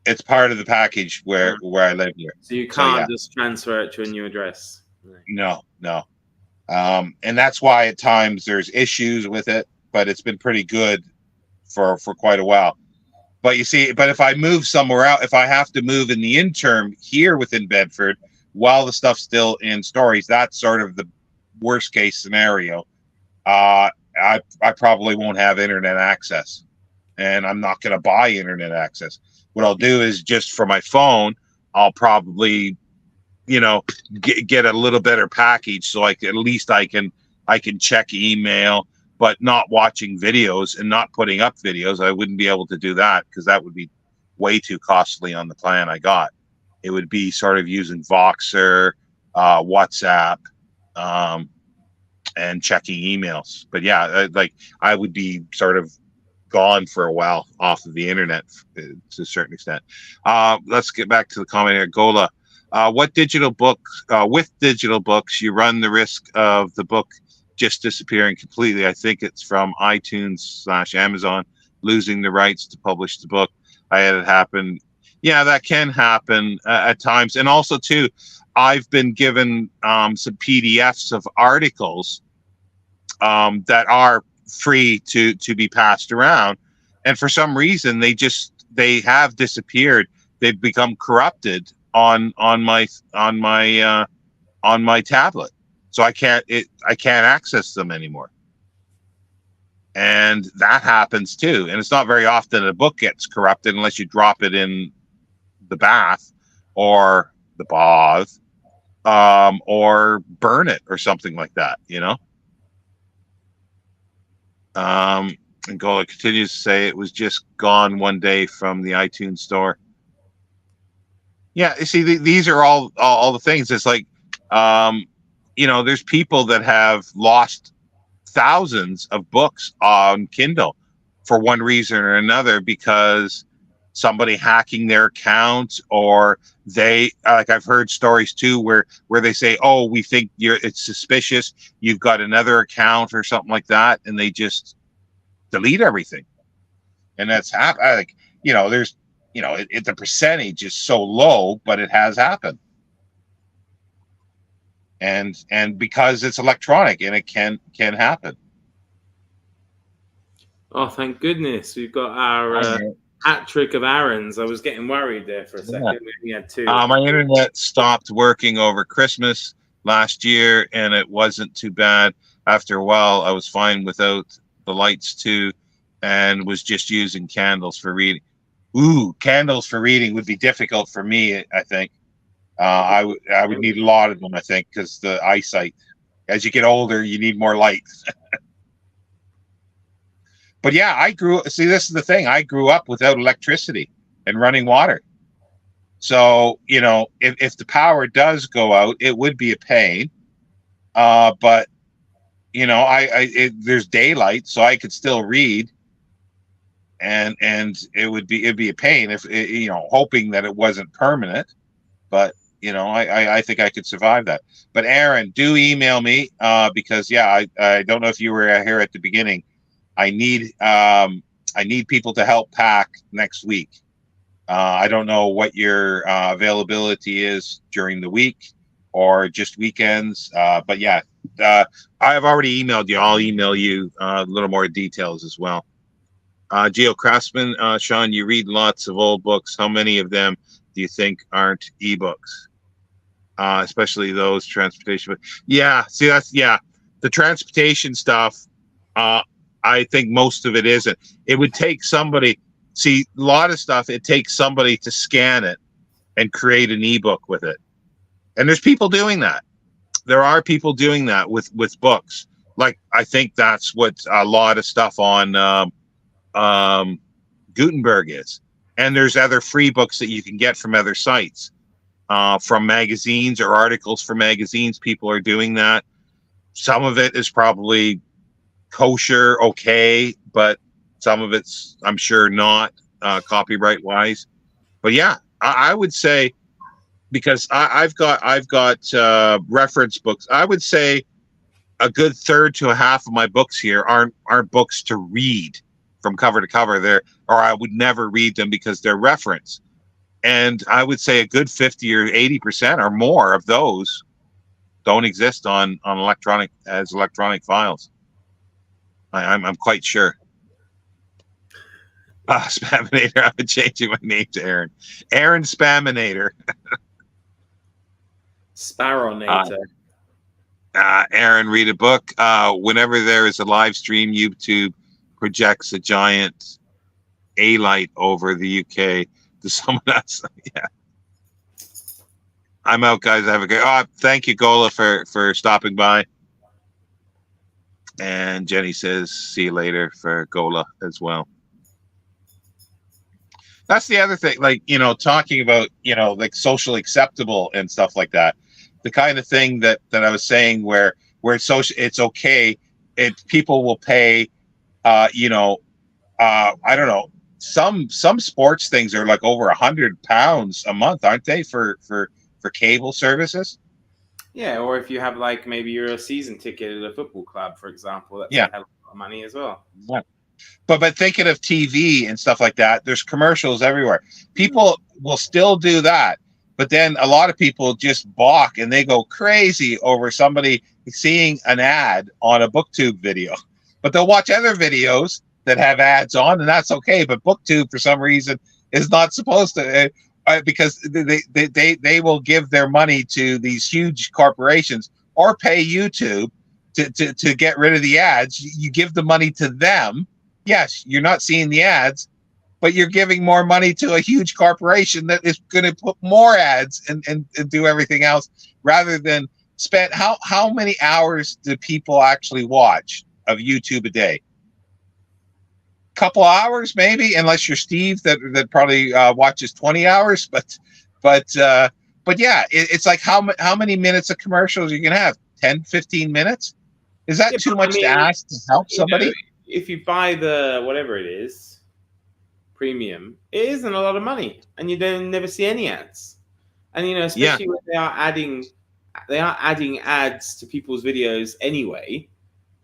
It's part of the package where I live here. So you can't just transfer it to a new address? No. And that's why at times there's issues with it, but it's been pretty good for quite a while. But you see, if I move somewhere out, if I have to move in the interim here within Bedford, while the stuff's still in stories, that's sort of the worst case scenario. I probably won't have internet access, and I'm not going to buy internet access. What I'll do is just for my phone, I'll probably, get a little better package, so at least I can check email, but not watching videos and not putting up videos. I wouldn't be able to do that because that would be way too costly on the plan I got. It would be sort of using Voxer, WhatsApp, and checking emails. But yeah, I would be sort of gone for a while off of the internet to a certain extent. Let's get back to the comment here. Gola, with digital books, you run the risk of the book just disappearing completely. I think it's from iTunes/Amazon losing the rights to publish the book. I had it happen. Yeah, that can happen at times. And also too, I've been given some PDFs of articles that are free to be passed around, and for some reason they have disappeared. They've become corrupted on my tablet, so I can't access them anymore. And that happens too. And it's not very often a book gets corrupted unless you drop it in the bath or the bath, or burn it or something like that, And Gola continues to say it was just gone one day from the iTunes store. Yeah, you see, these are all the things. It's like, there's people that have lost thousands of books on Kindle for one reason or another, because somebody hacking their account, or they I've heard stories too where they say, oh, we think it's suspicious, you've got another account or something like that, and they just delete everything. And that's the percentage is so low, but it has happened. And because it's electronic, and it can happen. Oh, thank goodness we've got our hat trick of Aaron's. I was getting worried there for a second. Yeah. We had two. My internet stopped working over Christmas last year, and it wasn't too bad. After a while, I was fine without the lights too, and was just using candles for reading. Ooh, candles for reading would be difficult for me, I think. I would need a lot of them, I think, because the eyesight. As you get older, you need more light. But yeah, this is the thing. I grew up without electricity and running water. So, if the power does go out, it would be a pain. But, there's daylight, so I could still read. And it'd be a pain if, hoping that it wasn't permanent. But, I think I could survive that. But Aaron, do email me, because, I don't know if you were here at the beginning. I need people to help pack next week. I don't know what your availability is during the week or just weekends. But yeah, I've already emailed you. I'll email you a little more details as well. Geo Craftsman, Shawn, you read lots of old books. How many of them do you think aren't ebooks? Especially those transportation. Yeah, see, the transportation stuff. I think most of it isn't. It would take somebody. See, a lot of stuff, it takes somebody to scan it and create an ebook with it. And there's people doing that. There are people doing that with books. Like, I think that's what a lot of stuff on Gutenberg is. And there's other free books that you can get from other sites, from magazines or articles for magazines. People are doing that. Some of it is probably kosher, okay, but some of it's, I'm sure, not copyright wise. But yeah, I would say, because I've got reference books. I would say a good third to a half of my books here aren't books to read from cover to cover. Or I would never read them because they're reference. And I would say a good 50 or 80% or more of those don't exist on electronic files. I'm quite sure. Spaminator. I'm changing my name to Aaron. Aaron Spaminator. Sparrownator. Aaron, read a book. Whenever there is a live stream, YouTube projects a giant A light over the UK. Does someone else? Yeah. I'm out, guys. Have a good. Thank you, Gola, for stopping by. And Jenny says, "See you later" for Gola as well. That's the other thing, like, talking about, like social acceptable and stuff like that. The kind of thing that I was saying where it's social, it's okay. People will pay, I don't know. Some sports things are like over £100 a month, aren't they, for cable services? Yeah, or if you have like maybe you're a season ticket at a football club, for example, that's Yeah. a hell of a lot of money as well. Yeah. But thinking of TV and stuff like that, there's commercials everywhere. People will still do that, but then a lot of people just balk and they go crazy over somebody seeing an ad on a BookTube video. But they'll watch other videos that have ads on, and that's okay. But BookTube, for some reason, is not supposed to, because they will give their money to these huge corporations or pay YouTube to get rid of the ads. You give the money to them. Yes, you're not seeing the ads, but you're giving more money to a huge corporation that is going to put more ads and do everything else, rather than spend. How many hours do people actually watch of YouTube a day? Couple hours, maybe, unless you're Steve, that probably watches 20 hours. But yeah, it's like how many minutes of commercials you can have? 10, 15 minutes? Is that too much to ask to help somebody? If you buy the whatever it is, premium, it isn't a lot of money, and you don't never see any ads. And especially when they are adding ads to people's videos anyway,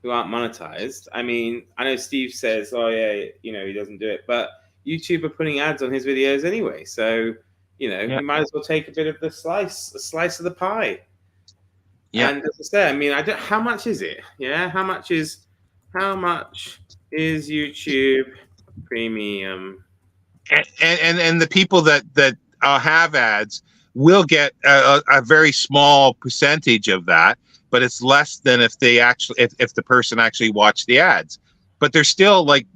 who aren't monetized. I mean, I know Steve says, "Oh yeah, he doesn't do it," but YouTube are putting ads on his videos anyway, so you might as well take a bit of a slice of the pie. Yeah. And as I say, I mean, how much is it? Yeah, how much is YouTube Premium? And the people that have ads will get a very small percentage of that, but it's less than if the person actually watched the ads. But they're still like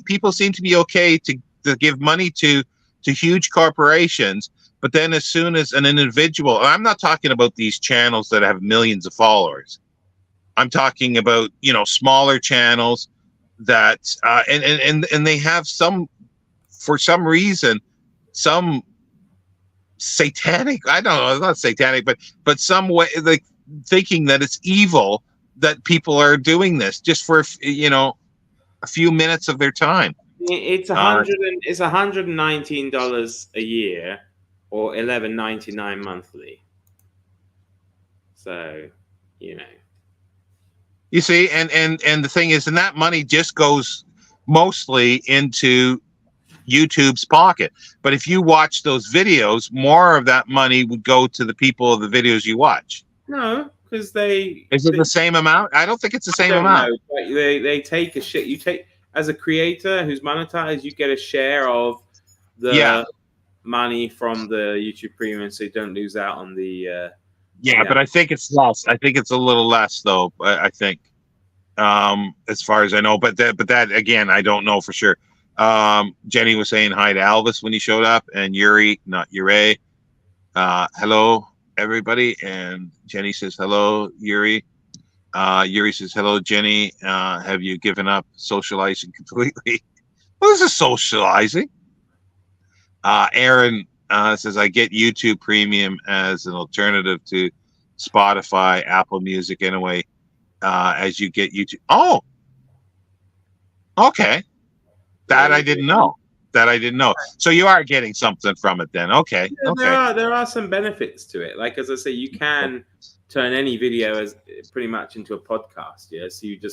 people seem to be okay to give money to huge corporations. But then as soon as an individual, I'm not talking about these channels that have millions of followers. I'm talking about, smaller channels that, and they have for some reason, some satanic, I don't know, not satanic, but some way, like thinking that it's evil that people are doing this just for, a few minutes of their time. It's $119 a year, or $11.99 monthly. So, You see, and the thing is, and that money just goes mostly into YouTube's pocket. But if you watch those videos, more of that money would go to the people of the videos you watch. No, because is it the same amount? I don't think it's the same amount. They take a shit. You take, as a creator who's monetized, you get a share of the money from the YouTube Premium, so you don't lose out on the. But I think it's less. I think it's a little less, though. I think, as far as I know. But that again, I don't know for sure. Jenny was saying hi to Elvis when he showed up, and Yuri, not Yuri. Hello, everybody. And Jenny says hello, Yuri. Yuri says hello, Jenny. Have you given up socializing completely? What is this socializing? Aaron says, I get YouTube Premium as an alternative to Spotify, Apple Music anyway, as you get YouTube. Oh, okay. That I didn't know. So you are getting something from it then. Okay. Yeah, okay. There are some benefits to it. Like, as I say, you can turn any video as pretty much into a podcast. Yeah. So you can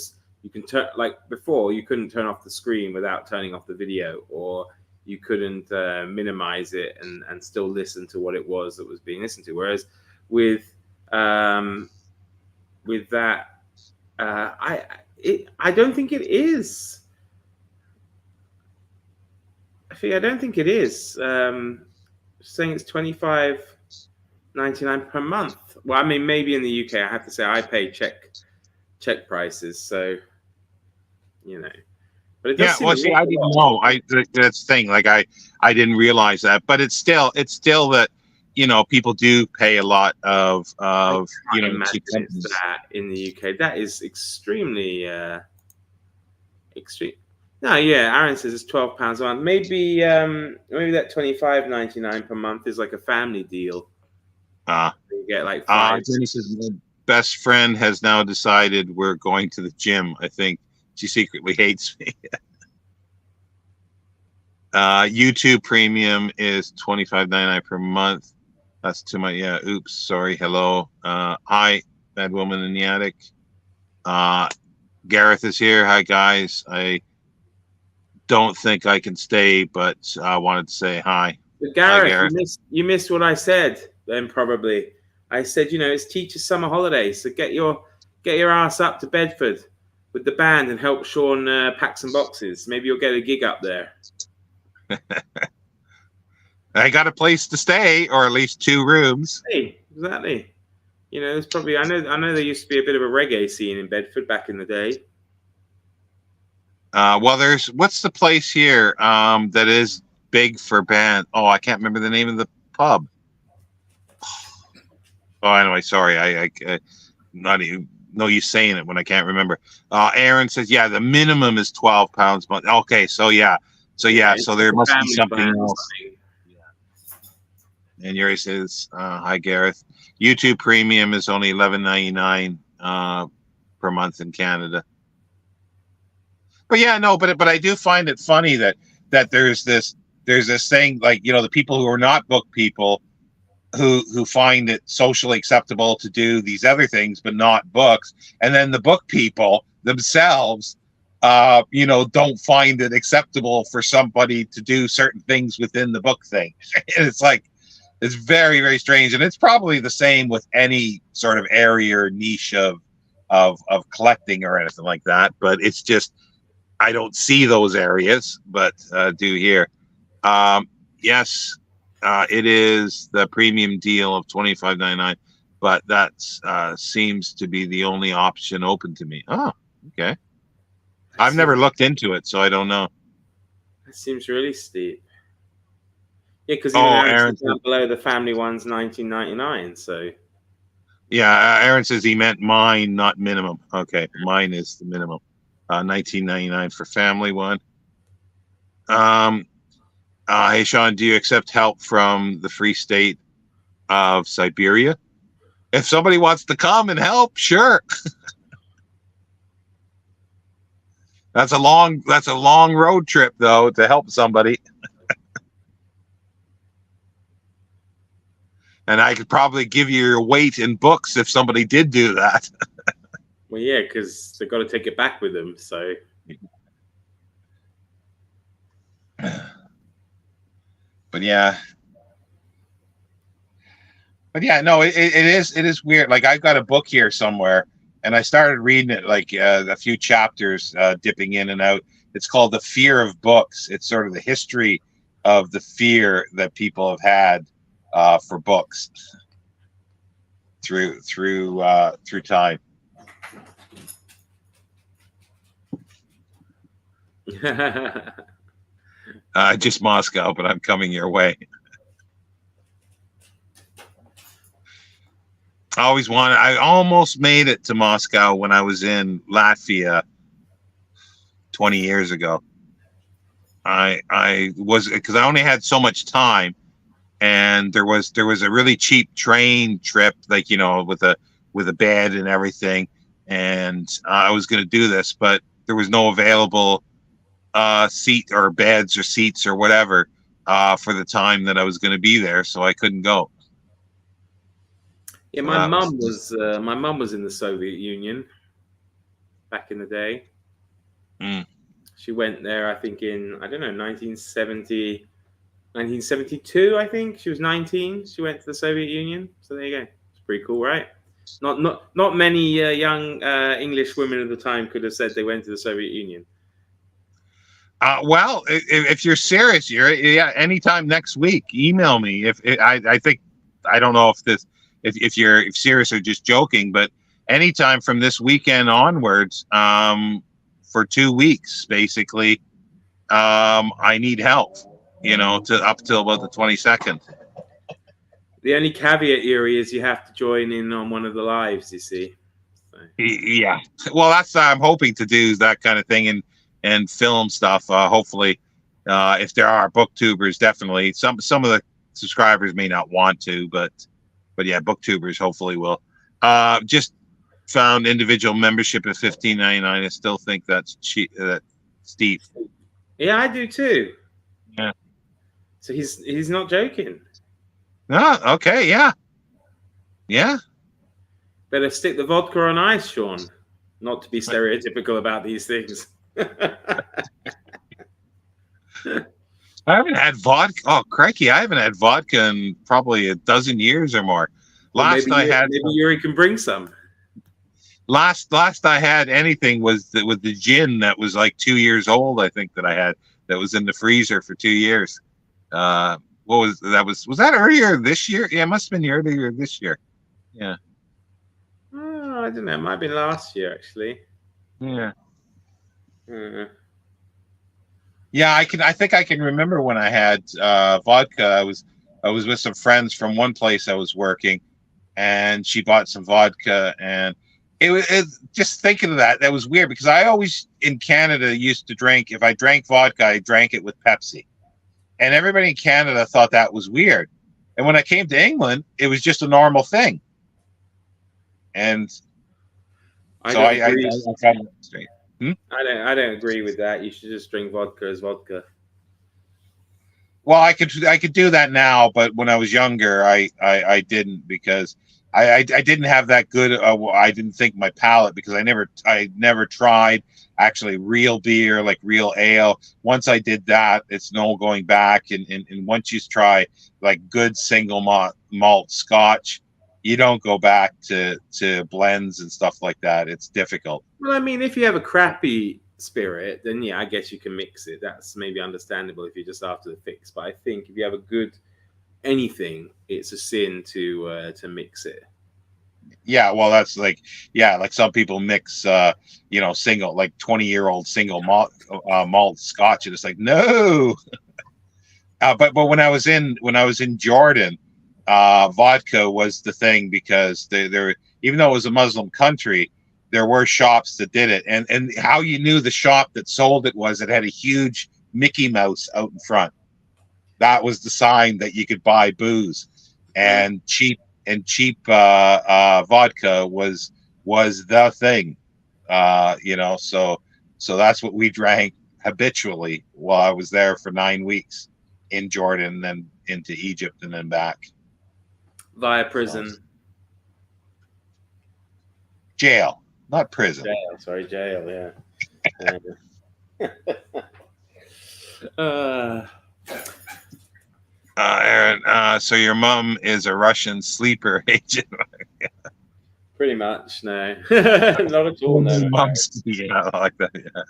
turn, like before, you couldn't turn off the screen without turning off the video, or you couldn't minimize it and still listen to what it was that was being listened to. Whereas with that, I don't think it is. I don't think it is. Saying it's $25.99 $99 per month. Well, I mean, maybe in the UK, I have to say I pay check prices, so you know. But it does Yeah, seem well, see, I didn't know. That's the thing. Like, I didn't realize that. But it's still that, people do pay a lot of I can't cheap imagine it's companies. that in the UK. That is extremely extreme. No, yeah, Aaron says it's £12 a month. Maybe that $25.99 per month is like a family deal. You get like five. Jenny says my best friend has now decided we're going to the gym. I think she secretly hates me. YouTube Premium is $25.99 per month. That's too much. Yeah. Oops. Sorry. Hello. Hi, Bad Woman in the Attic. Gareth is here. Hi, guys. I don't think I can stay, but I wanted to say hi. But Gareth, Gareth. you missed what I said. Then probably I said, it's teacher summer holidays, so get your ass up to Bedford with the band and help Sean pack some boxes. Maybe you'll get a gig up there. I got a place to stay, or at least 2 rooms. Hey, exactly. There's probably I know there used to be a bit of a reggae scene in Bedford back in the day. Well, there's what's the place here that is big for band? Oh, I can't remember the name of the pub. Oh, anyway, sorry. I not even no use saying it when I can't remember. Aaron says, yeah, the minimum is £12 a month. Okay, so there must be something else. And Yuri says, hi, Gareth. YouTube Premium is only $11.99 per month in Canada. But yeah, no, but I do find it funny that there's this thing, like, the people who are not book people who find it socially acceptable to do these other things but not books, and then the book people themselves don't find it acceptable for somebody to do certain things within the book thing. It's like, it's very, very strange, and it's probably the same with any sort of area or niche of collecting or anything like that. But it's just, I don't see those areas, but do here. Yes, it is the premium deal of $25.99, but that seems to be the only option open to me. Oh, okay. I've never looked into it, so I don't know. That seems really steep. Yeah, because Aaron down below the family one's $19.99. So yeah, Aaron says he meant mine, not minimum. Okay, mine is the minimum. $19.99 for family one. Hey Sean, do you accept help from the Free State of Siberia? If somebody wants to come and help, sure. That's a long road trip though to help somebody. And I could probably give you your weight in books if somebody did do that. Well, yeah, because they've got to take it back with them. So, but yeah, no, it is weird. Like, I've got a book here somewhere, and I started reading it, like a few chapters, dipping in and out. It's called The Fear of Books. It's sort of the history of the fear that people have had for books through time. Just Moscow, but I'm coming your way. I almost made it to Moscow when I was in Latvia 20 years ago. I was, because I only had so much time, and there was a really cheap train trip, like, with a bed and everything, and I was going to do this, but there was no available seat or beds or seats or whatever for the time that I was going to be there, so I couldn't go. Yeah, my mum was in the Soviet Union back in the day. She went there, I think, in 1972. I think she was 19. She went to the Soviet Union. So there you go. It's pretty cool, right? Not many young English women at the time could have said they went to the Soviet Union. Well, if you're serious, anytime next week, email me. I think I don't know if you're serious or just joking, but anytime from this weekend onwards, for 2 weeks, basically, I need help, to up till about the 22nd. The only caveat, Yuri, is you have to join in on one of the lives, you see. So. Yeah. Well, that's I'm hoping to do that kind of thing and film stuff. Hopefully, if there are booktubers, definitely some of the subscribers may not want to, but yeah, booktubers hopefully will. Just found individual membership at $15.99. I still think that's cheap. That's steep. Yeah, I do too. Yeah. So he's not joking. No. Okay. Yeah. Yeah. Better stick the vodka on ice, Sean. Not to be stereotypical about these things. I haven't had vodka. Oh, crikey! I haven't had vodka in probably a dozen years or more. Maybe Yuri can bring some. Last I had anything was with the gin that was like 2 years old. I think that I had that was in the freezer for 2 years. What was that? Was that earlier this year? Yeah, it must have been earlier this year. Yeah. Oh, I don't know. It might have been last year, actually. Yeah. Yeah, I think I can remember when I had vodka. I was with some friends from one place I was working, and she bought some vodka, and it just thinking of that was weird because I always in Canada used to drink. If I drank vodka, I drank it with Pepsi, and everybody in Canada thought that was weird. And when I came to England, it was just a normal thing. And so I got it straight. I don't agree with that. You should just drink vodka as vodka. Well, I could do that now, but when I was younger, I didn't because I didn't have that good. I didn't think my palate because I never tried actually real beer, like real ale. Once I did that, it's no going back. And once you try like good single malt Scotch, you don't go back to blends and stuff like that. It's difficult. Well, I mean, if you have a crappy spirit, then yeah, I guess you can mix it. That's maybe understandable if you're just after the fix. But I think if you have a good anything, it's a sin to mix it. Yeah, well, that's like some people mix single like 20-year-old single malt Scotch, and it's like no. But when I was in Jordan, vodka was the thing because there even though it was a Muslim country, there were shops that did it, and how you knew the shop that sold it was it had a huge Mickey Mouse out in front. That was the sign that you could buy booze, and cheap vodka was the thing, so that's what we drank habitually while I was there for 9 weeks in Jordan, and then into Egypt and then back via prison. Jail, not prison. Jail, yeah. Aaron, so your mom is a Russian sleeper agent? Pretty much, no. Not at all, no. Mom's, yeah, I like that, yeah.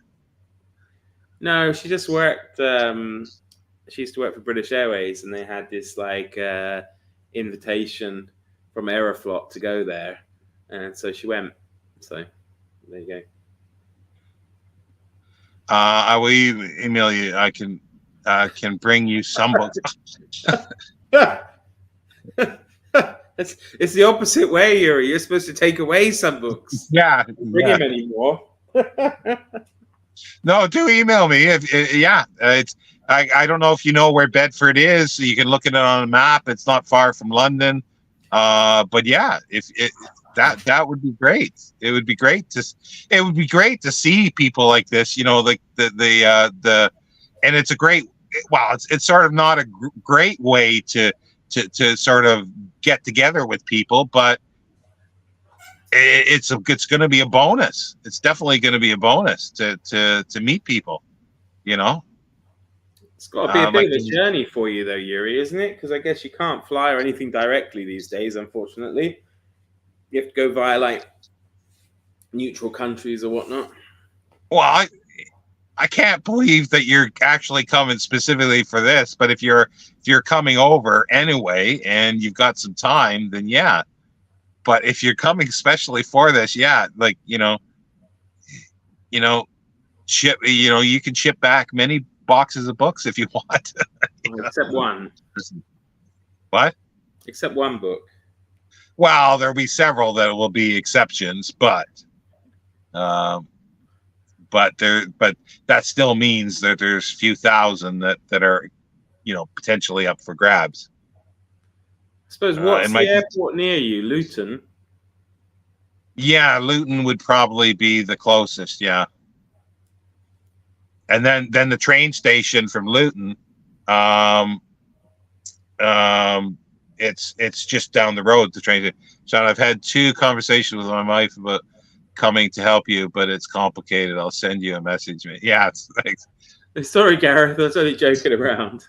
No, she just worked, she used to work for British Airways, and they had this, like, invitation from Aeroflot to go there, and so she went. So, there you go. I will email you. I can bring you some books. It's the opposite way, Yuri. You're supposed to take away some books. Yeah. Bring him anymore. No, do email me. It's I don't know if you know where Bedford is, so you can look at it on a map. It's not far from London. But yeah, that would be great. It would be great to see people like this, like the and it's a great, it's sort of not a great way to sort of get together with people, but it's going to be a bonus. It's definitely going to be a bonus to meet people, It's got to be a bit of a journey for you though, Yuri, isn't it? Because I guess you can't fly or anything directly these days, unfortunately. You have to go via like neutral countries or whatnot. Well, I can't believe that you're actually coming specifically for this. But if you're coming over anyway and you've got some time, then yeah. But if you're coming especially for this, yeah, like ship. You can ship back many boxes of books if you want. Except one. What? Except one book. Well, there'll be several that will be exceptions, but that still means that there's a few thousand that are, potentially up for grabs. I suppose what's the airport near you? Luton? Yeah, Luton would probably be the closest, yeah. And then the train station from Luton, it's just down the road, the train station. So I've had 2 conversations with my wife about coming to help you, but it's complicated. I'll send you a message. Yeah, thanks. Sorry, Gareth. I was only joking around.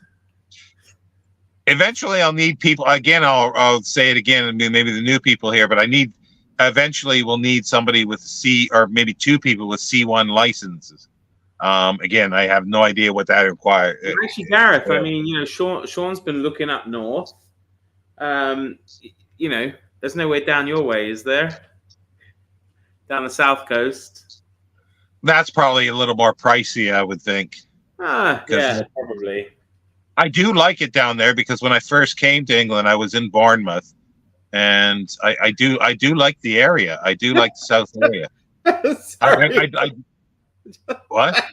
Eventually, I'll need people. Again, I'll say it again, and maybe the new people here, but eventually we'll need somebody with C, or maybe 2 people with C1 licenses. Again, I have no idea what that requires. Actually, Gareth, I mean, Sean's been looking up north. There's no way down your way, is there? Down the south coast. That's probably a little more pricey, I would think. Yeah, probably. I do like it down there because when I first came to England, I was in Bournemouth, and I do like the area. I do like the south area. What?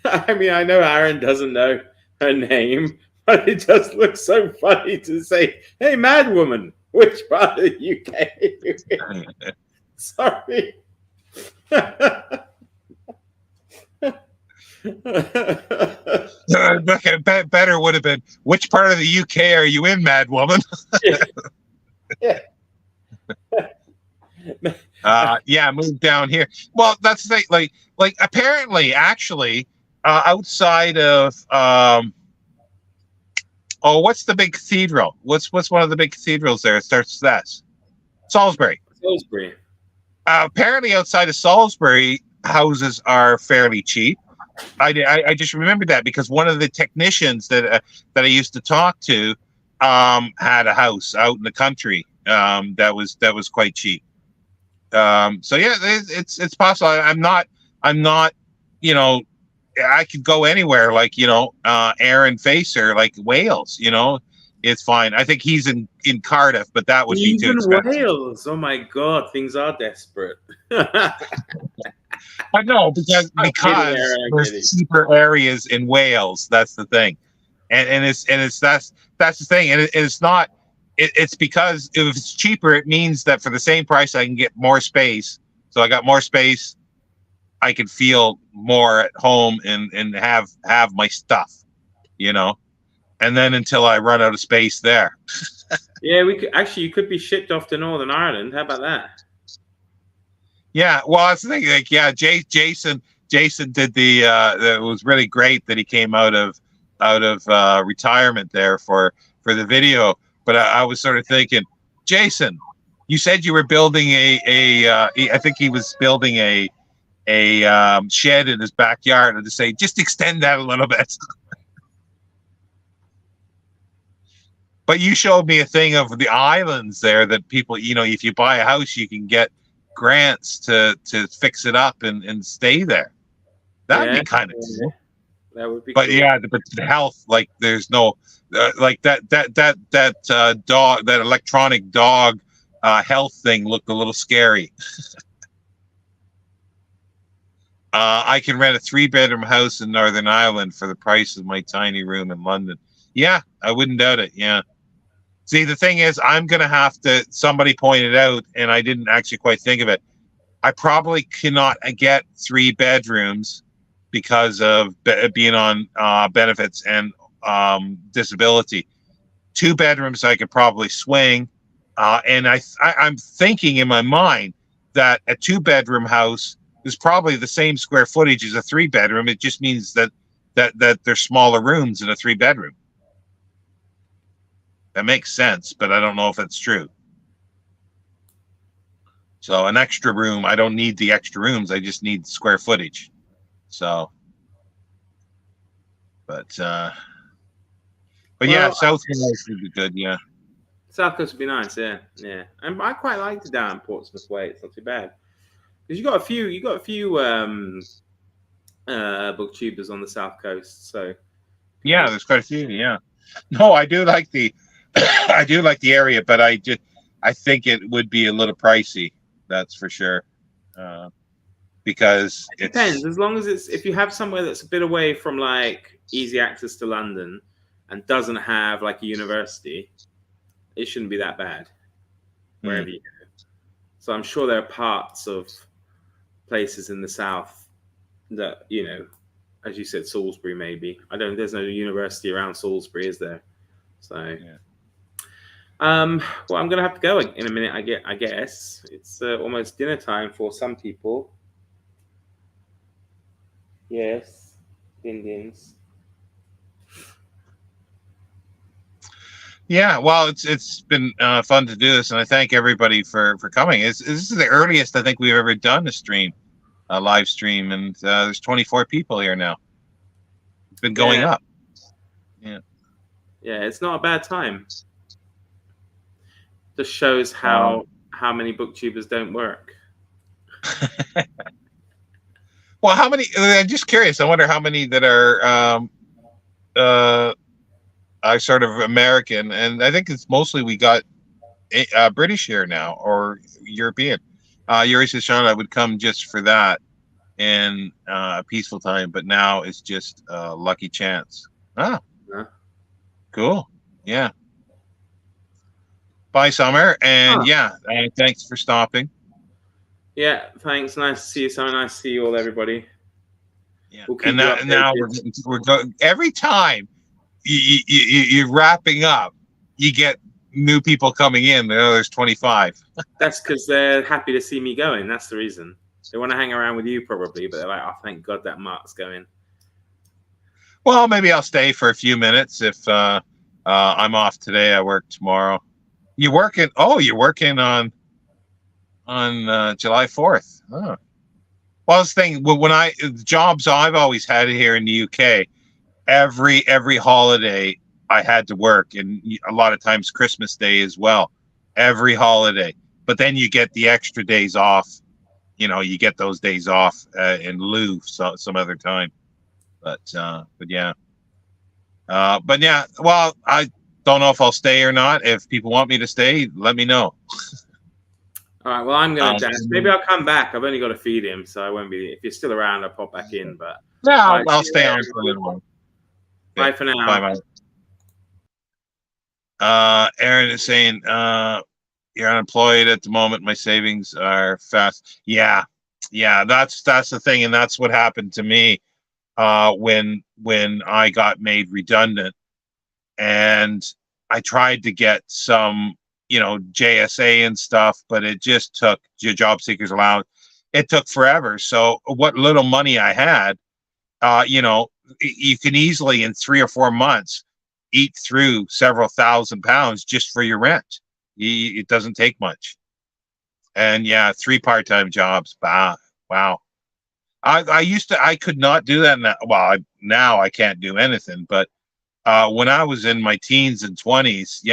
I mean, I know Aaron doesn't know her name, but it just looks so funny to say, "Hey, mad woman, which part of the UK?" Sorry. Better would have been, which part of the UK are you in, mad woman? Yeah, moved down here. Well, that's the thing. Like apparently, actually, outside of what's the big cathedral? What's one of the big cathedrals there? It starts with S. Salisbury. Apparently, outside of Salisbury, houses are fairly cheap. I just remembered that because one of the technicians that I used to talk to had a house out in the country that was quite cheap. So yeah, it's possible. I'm not. I could go anywhere, like Aaron Facer, like Wales. It's fine. I think he's in Cardiff, but that would be too expensive. Wales. Oh my God, things are desperate. I know because there's cheaper areas in Wales. That's the thing, and that's the thing, and it's not. It's because if it's cheaper, it means that for the same price, I can get more space. So I got more space. I can feel more at home and have my stuff, and then until I run out of space there. Yeah, you could be shipped off to Northern Ireland. How about that? Yeah, well, that's the thing. Like, yeah, Jason did it was really great that he came out of retirement there for the video. But I was sort of thinking, Jason, you said you were building I think he was building a shed in his backyard, and to say, just extend that a little bit. But you showed me a thing of the islands there that people, if you buy a house, you can get grants to fix it up and stay there. That'd be kind of cool. That would be. But cool. yeah, but the health, like there's no like that dog, that electronic dog health thing looked a little scary. I can rent a 3-bedroom house in Northern Ireland for the price of my tiny room in London. Yeah, I wouldn't doubt it. Yeah. See, the thing is, I'm going to have to, somebody pointed out, and I didn't actually quite think of it. I probably cannot get 3 bedrooms because of being on benefits and disability. 2 bedrooms I could probably swing. And I'm thinking in my mind that a 2-bedroom house is probably the same square footage as a 3-bedroom. It just means that there's smaller rooms in a 3-bedroom. That makes sense, but I don't know if it's true. So an extra room, I don't need the extra rooms. I just need square footage. So, but yeah, Well, South Wales would be good. Yeah, South Coast would be nice. Yeah, yeah. And I quite liked it down in Portsmouth Way. It's not too bad because you got a few booktubers on the South Coast. So yeah. There's quite a few. Yeah. No, I do like the I do like the area, but I think it would be a little pricey. That's for sure. Because it depends. As long as if you have somewhere that's a bit away from like easy access to London and doesn't have like a university, it shouldn't be that bad wherever you go. So I'm sure there are parts of places in the south that, you know, as you said, Salisbury maybe. There's no university around Salisbury, is there? So yeah. well, I'm gonna have to go in a minute. I guess it's almost dinner time for some people. Yes, Indians. Yeah, well, it's been fun to do this, and I thank everybody for coming. This is the earliest I think we've ever done a live stream, and there's 24 people here now. It's been going up. Yeah, yeah, it's not a bad time. Just shows how many booktubers don't work. Well, how many? I'm just curious. I wonder how many that are sort of American, and I think it's mostly we got British here now or European. Yuri says, Sean, I would come just for that in a peaceful time, but now it's just a lucky chance. Ah, cool. Yeah. Bye, Summer, and thanks for stopping. Yeah, thanks. Nice to see you. So nice to see you all, everybody. Yeah, we'll and now we're going every time. You're wrapping up, you get new people coming in. There's 25. That's because they're happy to see me going. That's the reason. They want to hang around with you probably, but they're like, oh, thank God that Mark's going. Well, maybe I'll stay for a few minutes if I'm off today. I work tomorrow. You're working? Oh, you're working on July 4th. Oh. Well, this thing, the jobs I've always had here in the UK, every holiday I had to work, and a lot of times Christmas Day as well. Every holiday, but then you get the extra days off. You know, you get those days off in lieu some other time. But yeah. Well, I don't know if I'll stay or not. If people want me to stay, let me know. All right. Well, I'm going to dance. Maybe I'll come back. I've only got to feed him, so I won't be. If you're still around, I'll pop back in. But no, I'll stay on for a little while. Bye for now. Bye. Aaron is saying, you're unemployed at the moment. My savings are fast. Yeah. That's the thing, and that's what happened to me when I got made redundant, and I tried to get some, JSA and stuff, but it just took your job seekers allowance. It took forever. So what little money I had, you can easily in 3 or 4 months eat through several £1,000s just for your rent. It doesn't take much. And 3 part-time jobs. Wow. I could not do that now. Well, now I can't do anything, but when I was in my teens and 20s,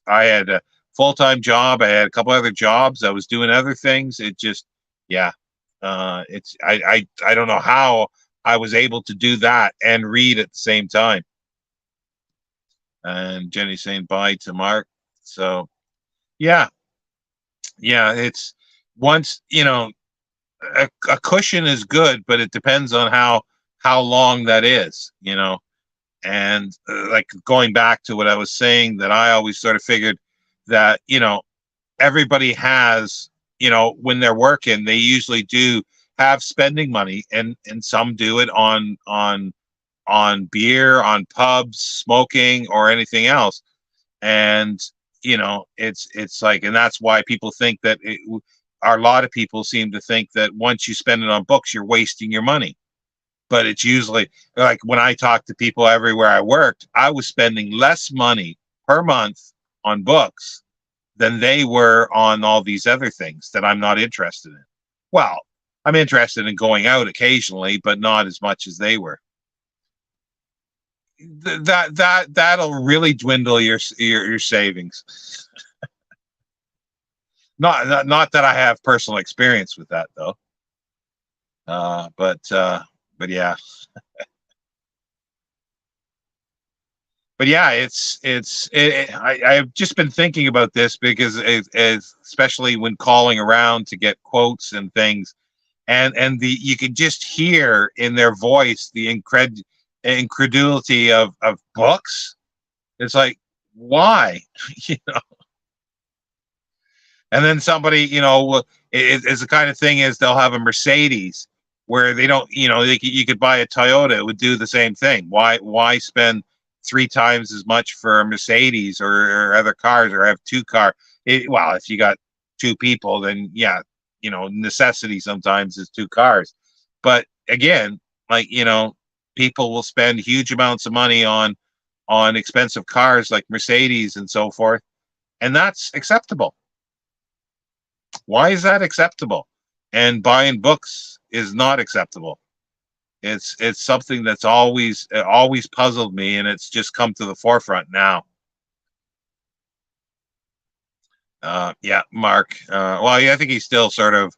I had a full-time job. I had a couple other jobs. I was doing other things. It just, I don't know how I was able to do that and read at the same time. And Jenny's saying bye to Mark. So, it's once, a cushion is good, but it depends on how long that is, and like going back to what I was saying, that I always sort of figured that, everybody has, when they're working, they usually do have spending money, and some do it on beer, on pubs, smoking, or anything else. And, it's like, and that's why people think that a lot of people seem to think that once you spend it on books, you're wasting your money. But it's usually like when I talk to people everywhere I worked, I was spending less money per month on books than they were on all these other things that I'm not interested in. Well, I'm interested in going out occasionally, but not as much as they were. That'll really dwindle your savings. Not that I have personal experience with that though. But yeah. But yeah, I've just been thinking about this because especially when calling around to get quotes and things, and you can just hear in their voice the incredulity of books. It's like, why? You know. And then somebody, it's the kind of thing is they'll have a Mercedes where they don't, you could buy a Toyota, it would do the same thing. Why spend 3 times as much for a Mercedes or other cars, or have 2 car? Well, if you got 2 people, then yeah, necessity sometimes is 2 cars. But again, like, people will spend huge amounts of money on expensive cars like Mercedes and so forth, and that's acceptable. Why is that acceptable? And buying books is not acceptable. It's something that's always puzzled me, and it's just come to the forefront now. Yeah, Mark. Well, yeah, I think he's still sort of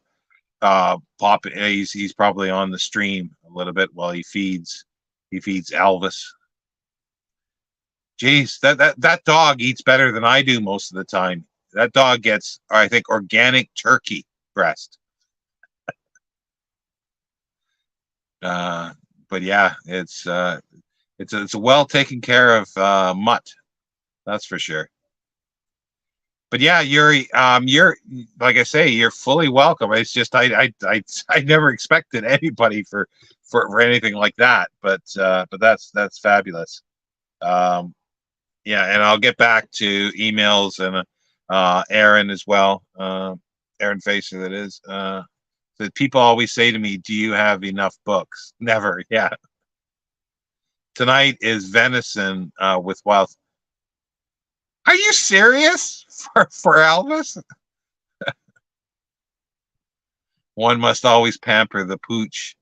popping. He's probably on the stream a little bit while he feeds Elvis. Jeez, that dog eats better than I do most of the time. That dog gets, I think, organic turkey breast. But yeah, it's a well taken care of mutt, that's for sure. But yeah, Yuri, you're, like I say, you're fully welcome. It's just I never expected anybody for anything like that. But that's fabulous. Yeah, and I'll get back to emails and Aaron as well. Aaron Facer, that is. That people always say to me, "Do you have enough books?" Never. Yeah. Tonight is venison with wild. Are you serious? For Elvis? One must always pamper the pooch.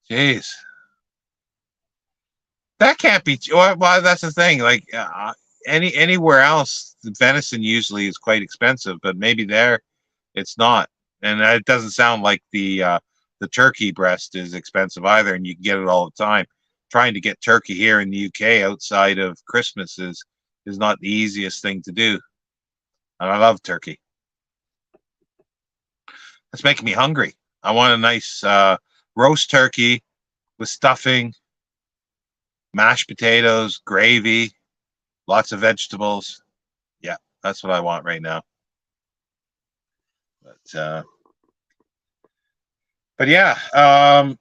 Jeez. That can't be. Well, that's the thing. Like anywhere else, the venison usually is quite expensive, but maybe there it's not. And it doesn't sound like the turkey breast is expensive either, and you can get it all the time. Trying to get turkey here in the UK outside of Christmas is not the easiest thing to do. And I love turkey. It's making me hungry. I want a nice roast turkey with stuffing, mashed potatoes, gravy, lots of vegetables. Yeah, that's what I want right now. But yeah, I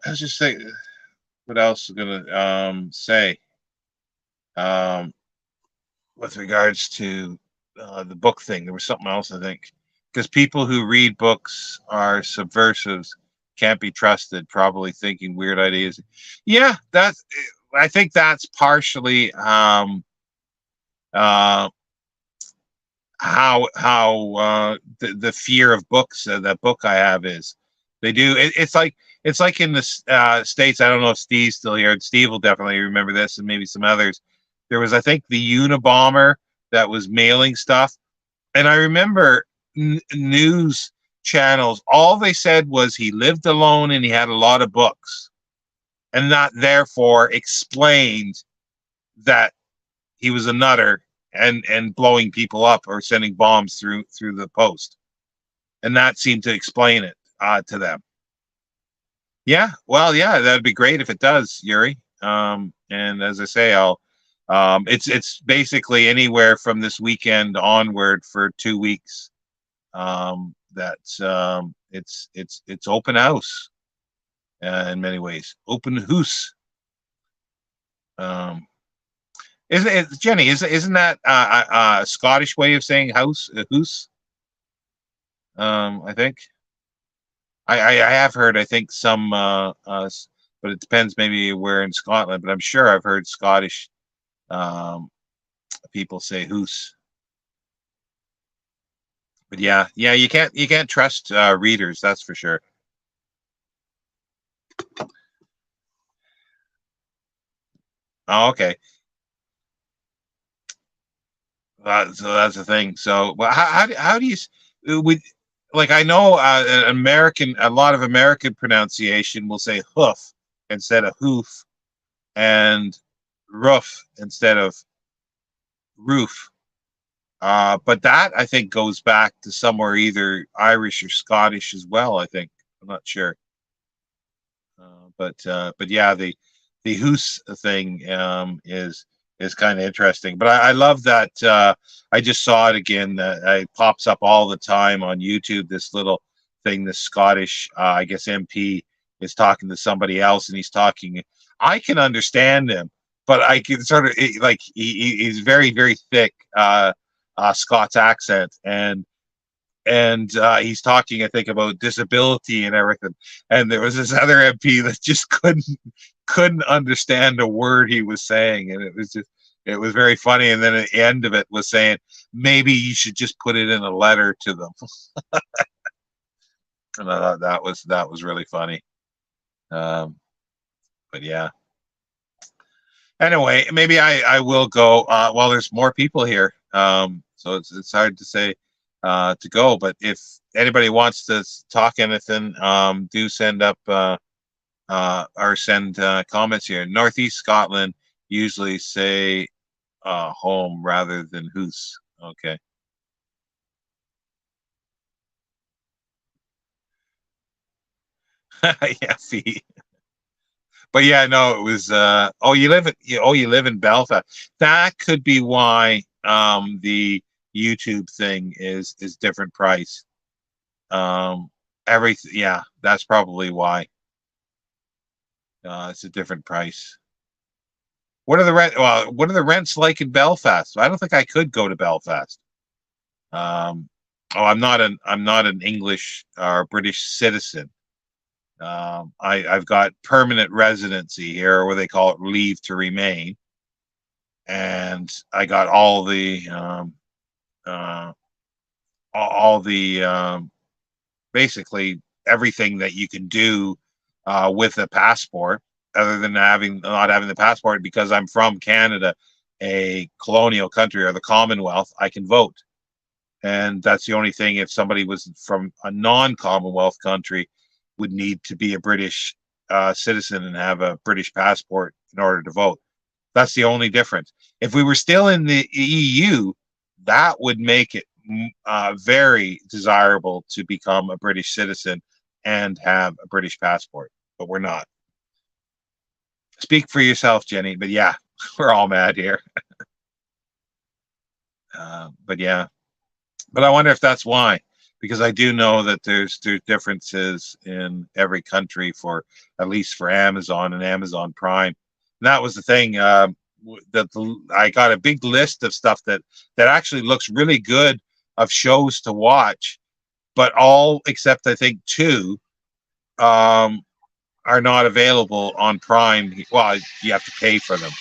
was just saying, what else was I gonna say? With regards to the book thing, there was something else, I think, because people who read books are subversives, can't be trusted, probably thinking weird ideas. Yeah, I think that's partially how the fear of books, that book I have is. They do it's like in the States. I don't know if Steve's still here. Steve will definitely remember this, and maybe some others. There was, I think, the Unabomber that was mailing stuff, and I remember news channels, all they said was he lived alone and he had a lot of books, and that therefore explained that he was a nutter and blowing people up or sending bombs through the post, and that seemed to explain it to them. Yeah, well, yeah, that'd be great if it does, Yuri. And as I say, I'll it's basically anywhere from this weekend onward for 2 weeks. That's it's open house in many ways. Open house. Isn't it, Jenny? Isn't that a Scottish way of saying house? Hoose. I think. I have heard. I think some, but it depends. Maybe where in Scotland. But I'm sure I've heard Scottish people say hoose. But yeah, you can't trust readers. That's for sure. Oh, okay. So that's the thing. So, well, how do you we like? I know a lot of American pronunciation will say hoof instead of hoof, and roof instead of roof. But that I think goes back to somewhere either Irish or Scottish as well. I think I'm not sure. But yeah, the Hoos thing is kind of interesting. But I love that I just saw it again. It pops up all the time on YouTube. This little thing, the Scottish, I guess MP is talking to somebody else, and he's talking. I can understand him, but I can sort of like he's very very thick Scots accent, and he's talking, I think, about disability and everything. And there was this other MP that just couldn't understand a word he was saying, and it was very funny. And then at the end of it was saying maybe you should just put it in a letter to them. And I thought that was really funny. Um, but yeah. Anyway, maybe I will go. Well, there's more people here, so it's hard to say to go. But if anybody wants to talk anything, do send up or send comments here. Northeast Scotland usually say home rather than hoose. Okay. Yeah, see. But yeah, no, it was. You live in Belfast. That could be why the YouTube thing is different price. Everything. Yeah, that's probably why. It's a different price. What are the rent? Well, what are the rents like in Belfast? I don't think I could go to Belfast. Um, I'm not an English or British citizen. I've got permanent residency here, or what they call it, leave to remain, and I got uh, all the basically everything that you can do with a passport, other than not having the passport because I'm from Canada, a colonial country or the Commonwealth. I can vote, and that's the only thing. If somebody was from a non-Commonwealth country, would need to be a British citizen and have a British passport in order to vote. That's the only difference. If we were still in the EU, that would make it very desirable to become a British citizen and have a British passport, but we're not. Speak for yourself, Jenny. But yeah, we're all mad here. But yeah, but I wonder if that's why, because I do know that there's differences in every country for at least for Amazon and Amazon Prime. And that was the thing. I got a big list of stuff that actually looks really good of shows to watch, but all except I think two um, are not available on Prime. Well, you have to pay for them.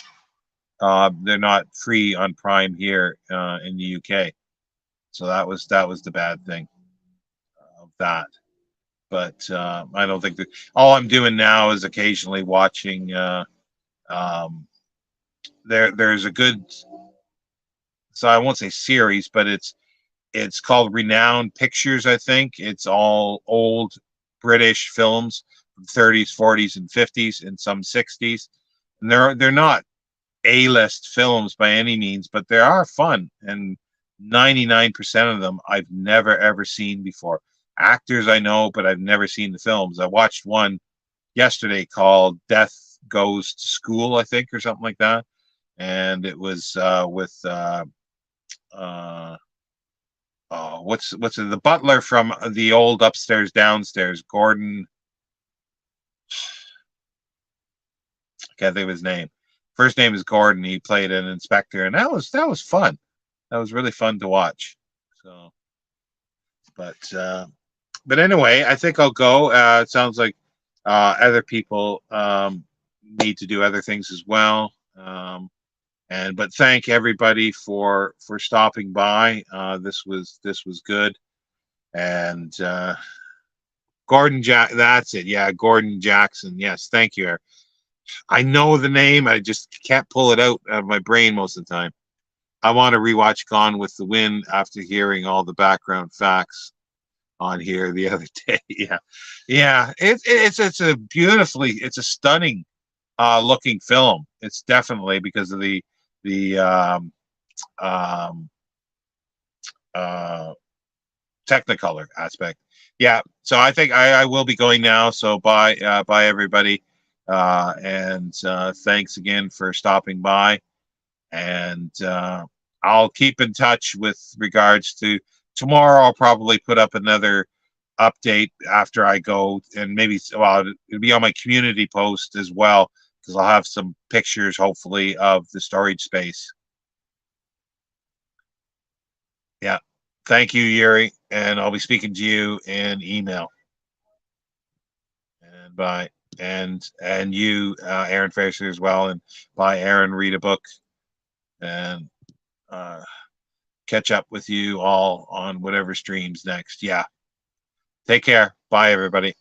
They're not free on Prime here in the UK. So that was the bad thing of that. But I don't think that all I'm doing now is occasionally watching. Um, there's a good, so I won't say series, but it's called Renowned Pictures. I think it's all old British films from 30s, 40s, and 50s, and some 60s. And they're not A-list films by any means, but they are fun, and 99% of them I've never ever seen before. Actors I know, but I've never seen the films. I watched one yesterday called Death Goes to School, I think, or something like that, and it was with uh, what's the butler from the old Upstairs Downstairs, Gordon. I can't think of his name. First name is Gordon. He played an inspector, and that was fun. That was really fun to watch. So, but but anyway, I think I'll go. It sounds like other people need to do other things as well. But thank everybody for stopping by. This was good. And Gordon that's it. Yeah, Gordon Jackson. Yes, thank you, Eric. I know the name. I just can't pull it out of my brain most of the time. I want to rewatch Gone with the Wind after hearing all the background facts on here the other day. Yeah, yeah. It's it's a stunning looking film. It's definitely because of the um, uh, Technicolor aspect. Yeah, so I think I will be going now. So bye everybody, and thanks again for stopping by. And I'll keep in touch with regards to tomorrow. I'll probably put up another update after I go, and maybe it'll be on my community post as well because I'll have some pictures hopefully of the storage space. Yeah. Thank you, Yuri, and I'll be speaking to you in email. And bye. And you, Aaron Fraser, as well. And bye, Aaron. Read a book and catch up with you all on whatever streams next. Yeah. Take care. Bye, everybody.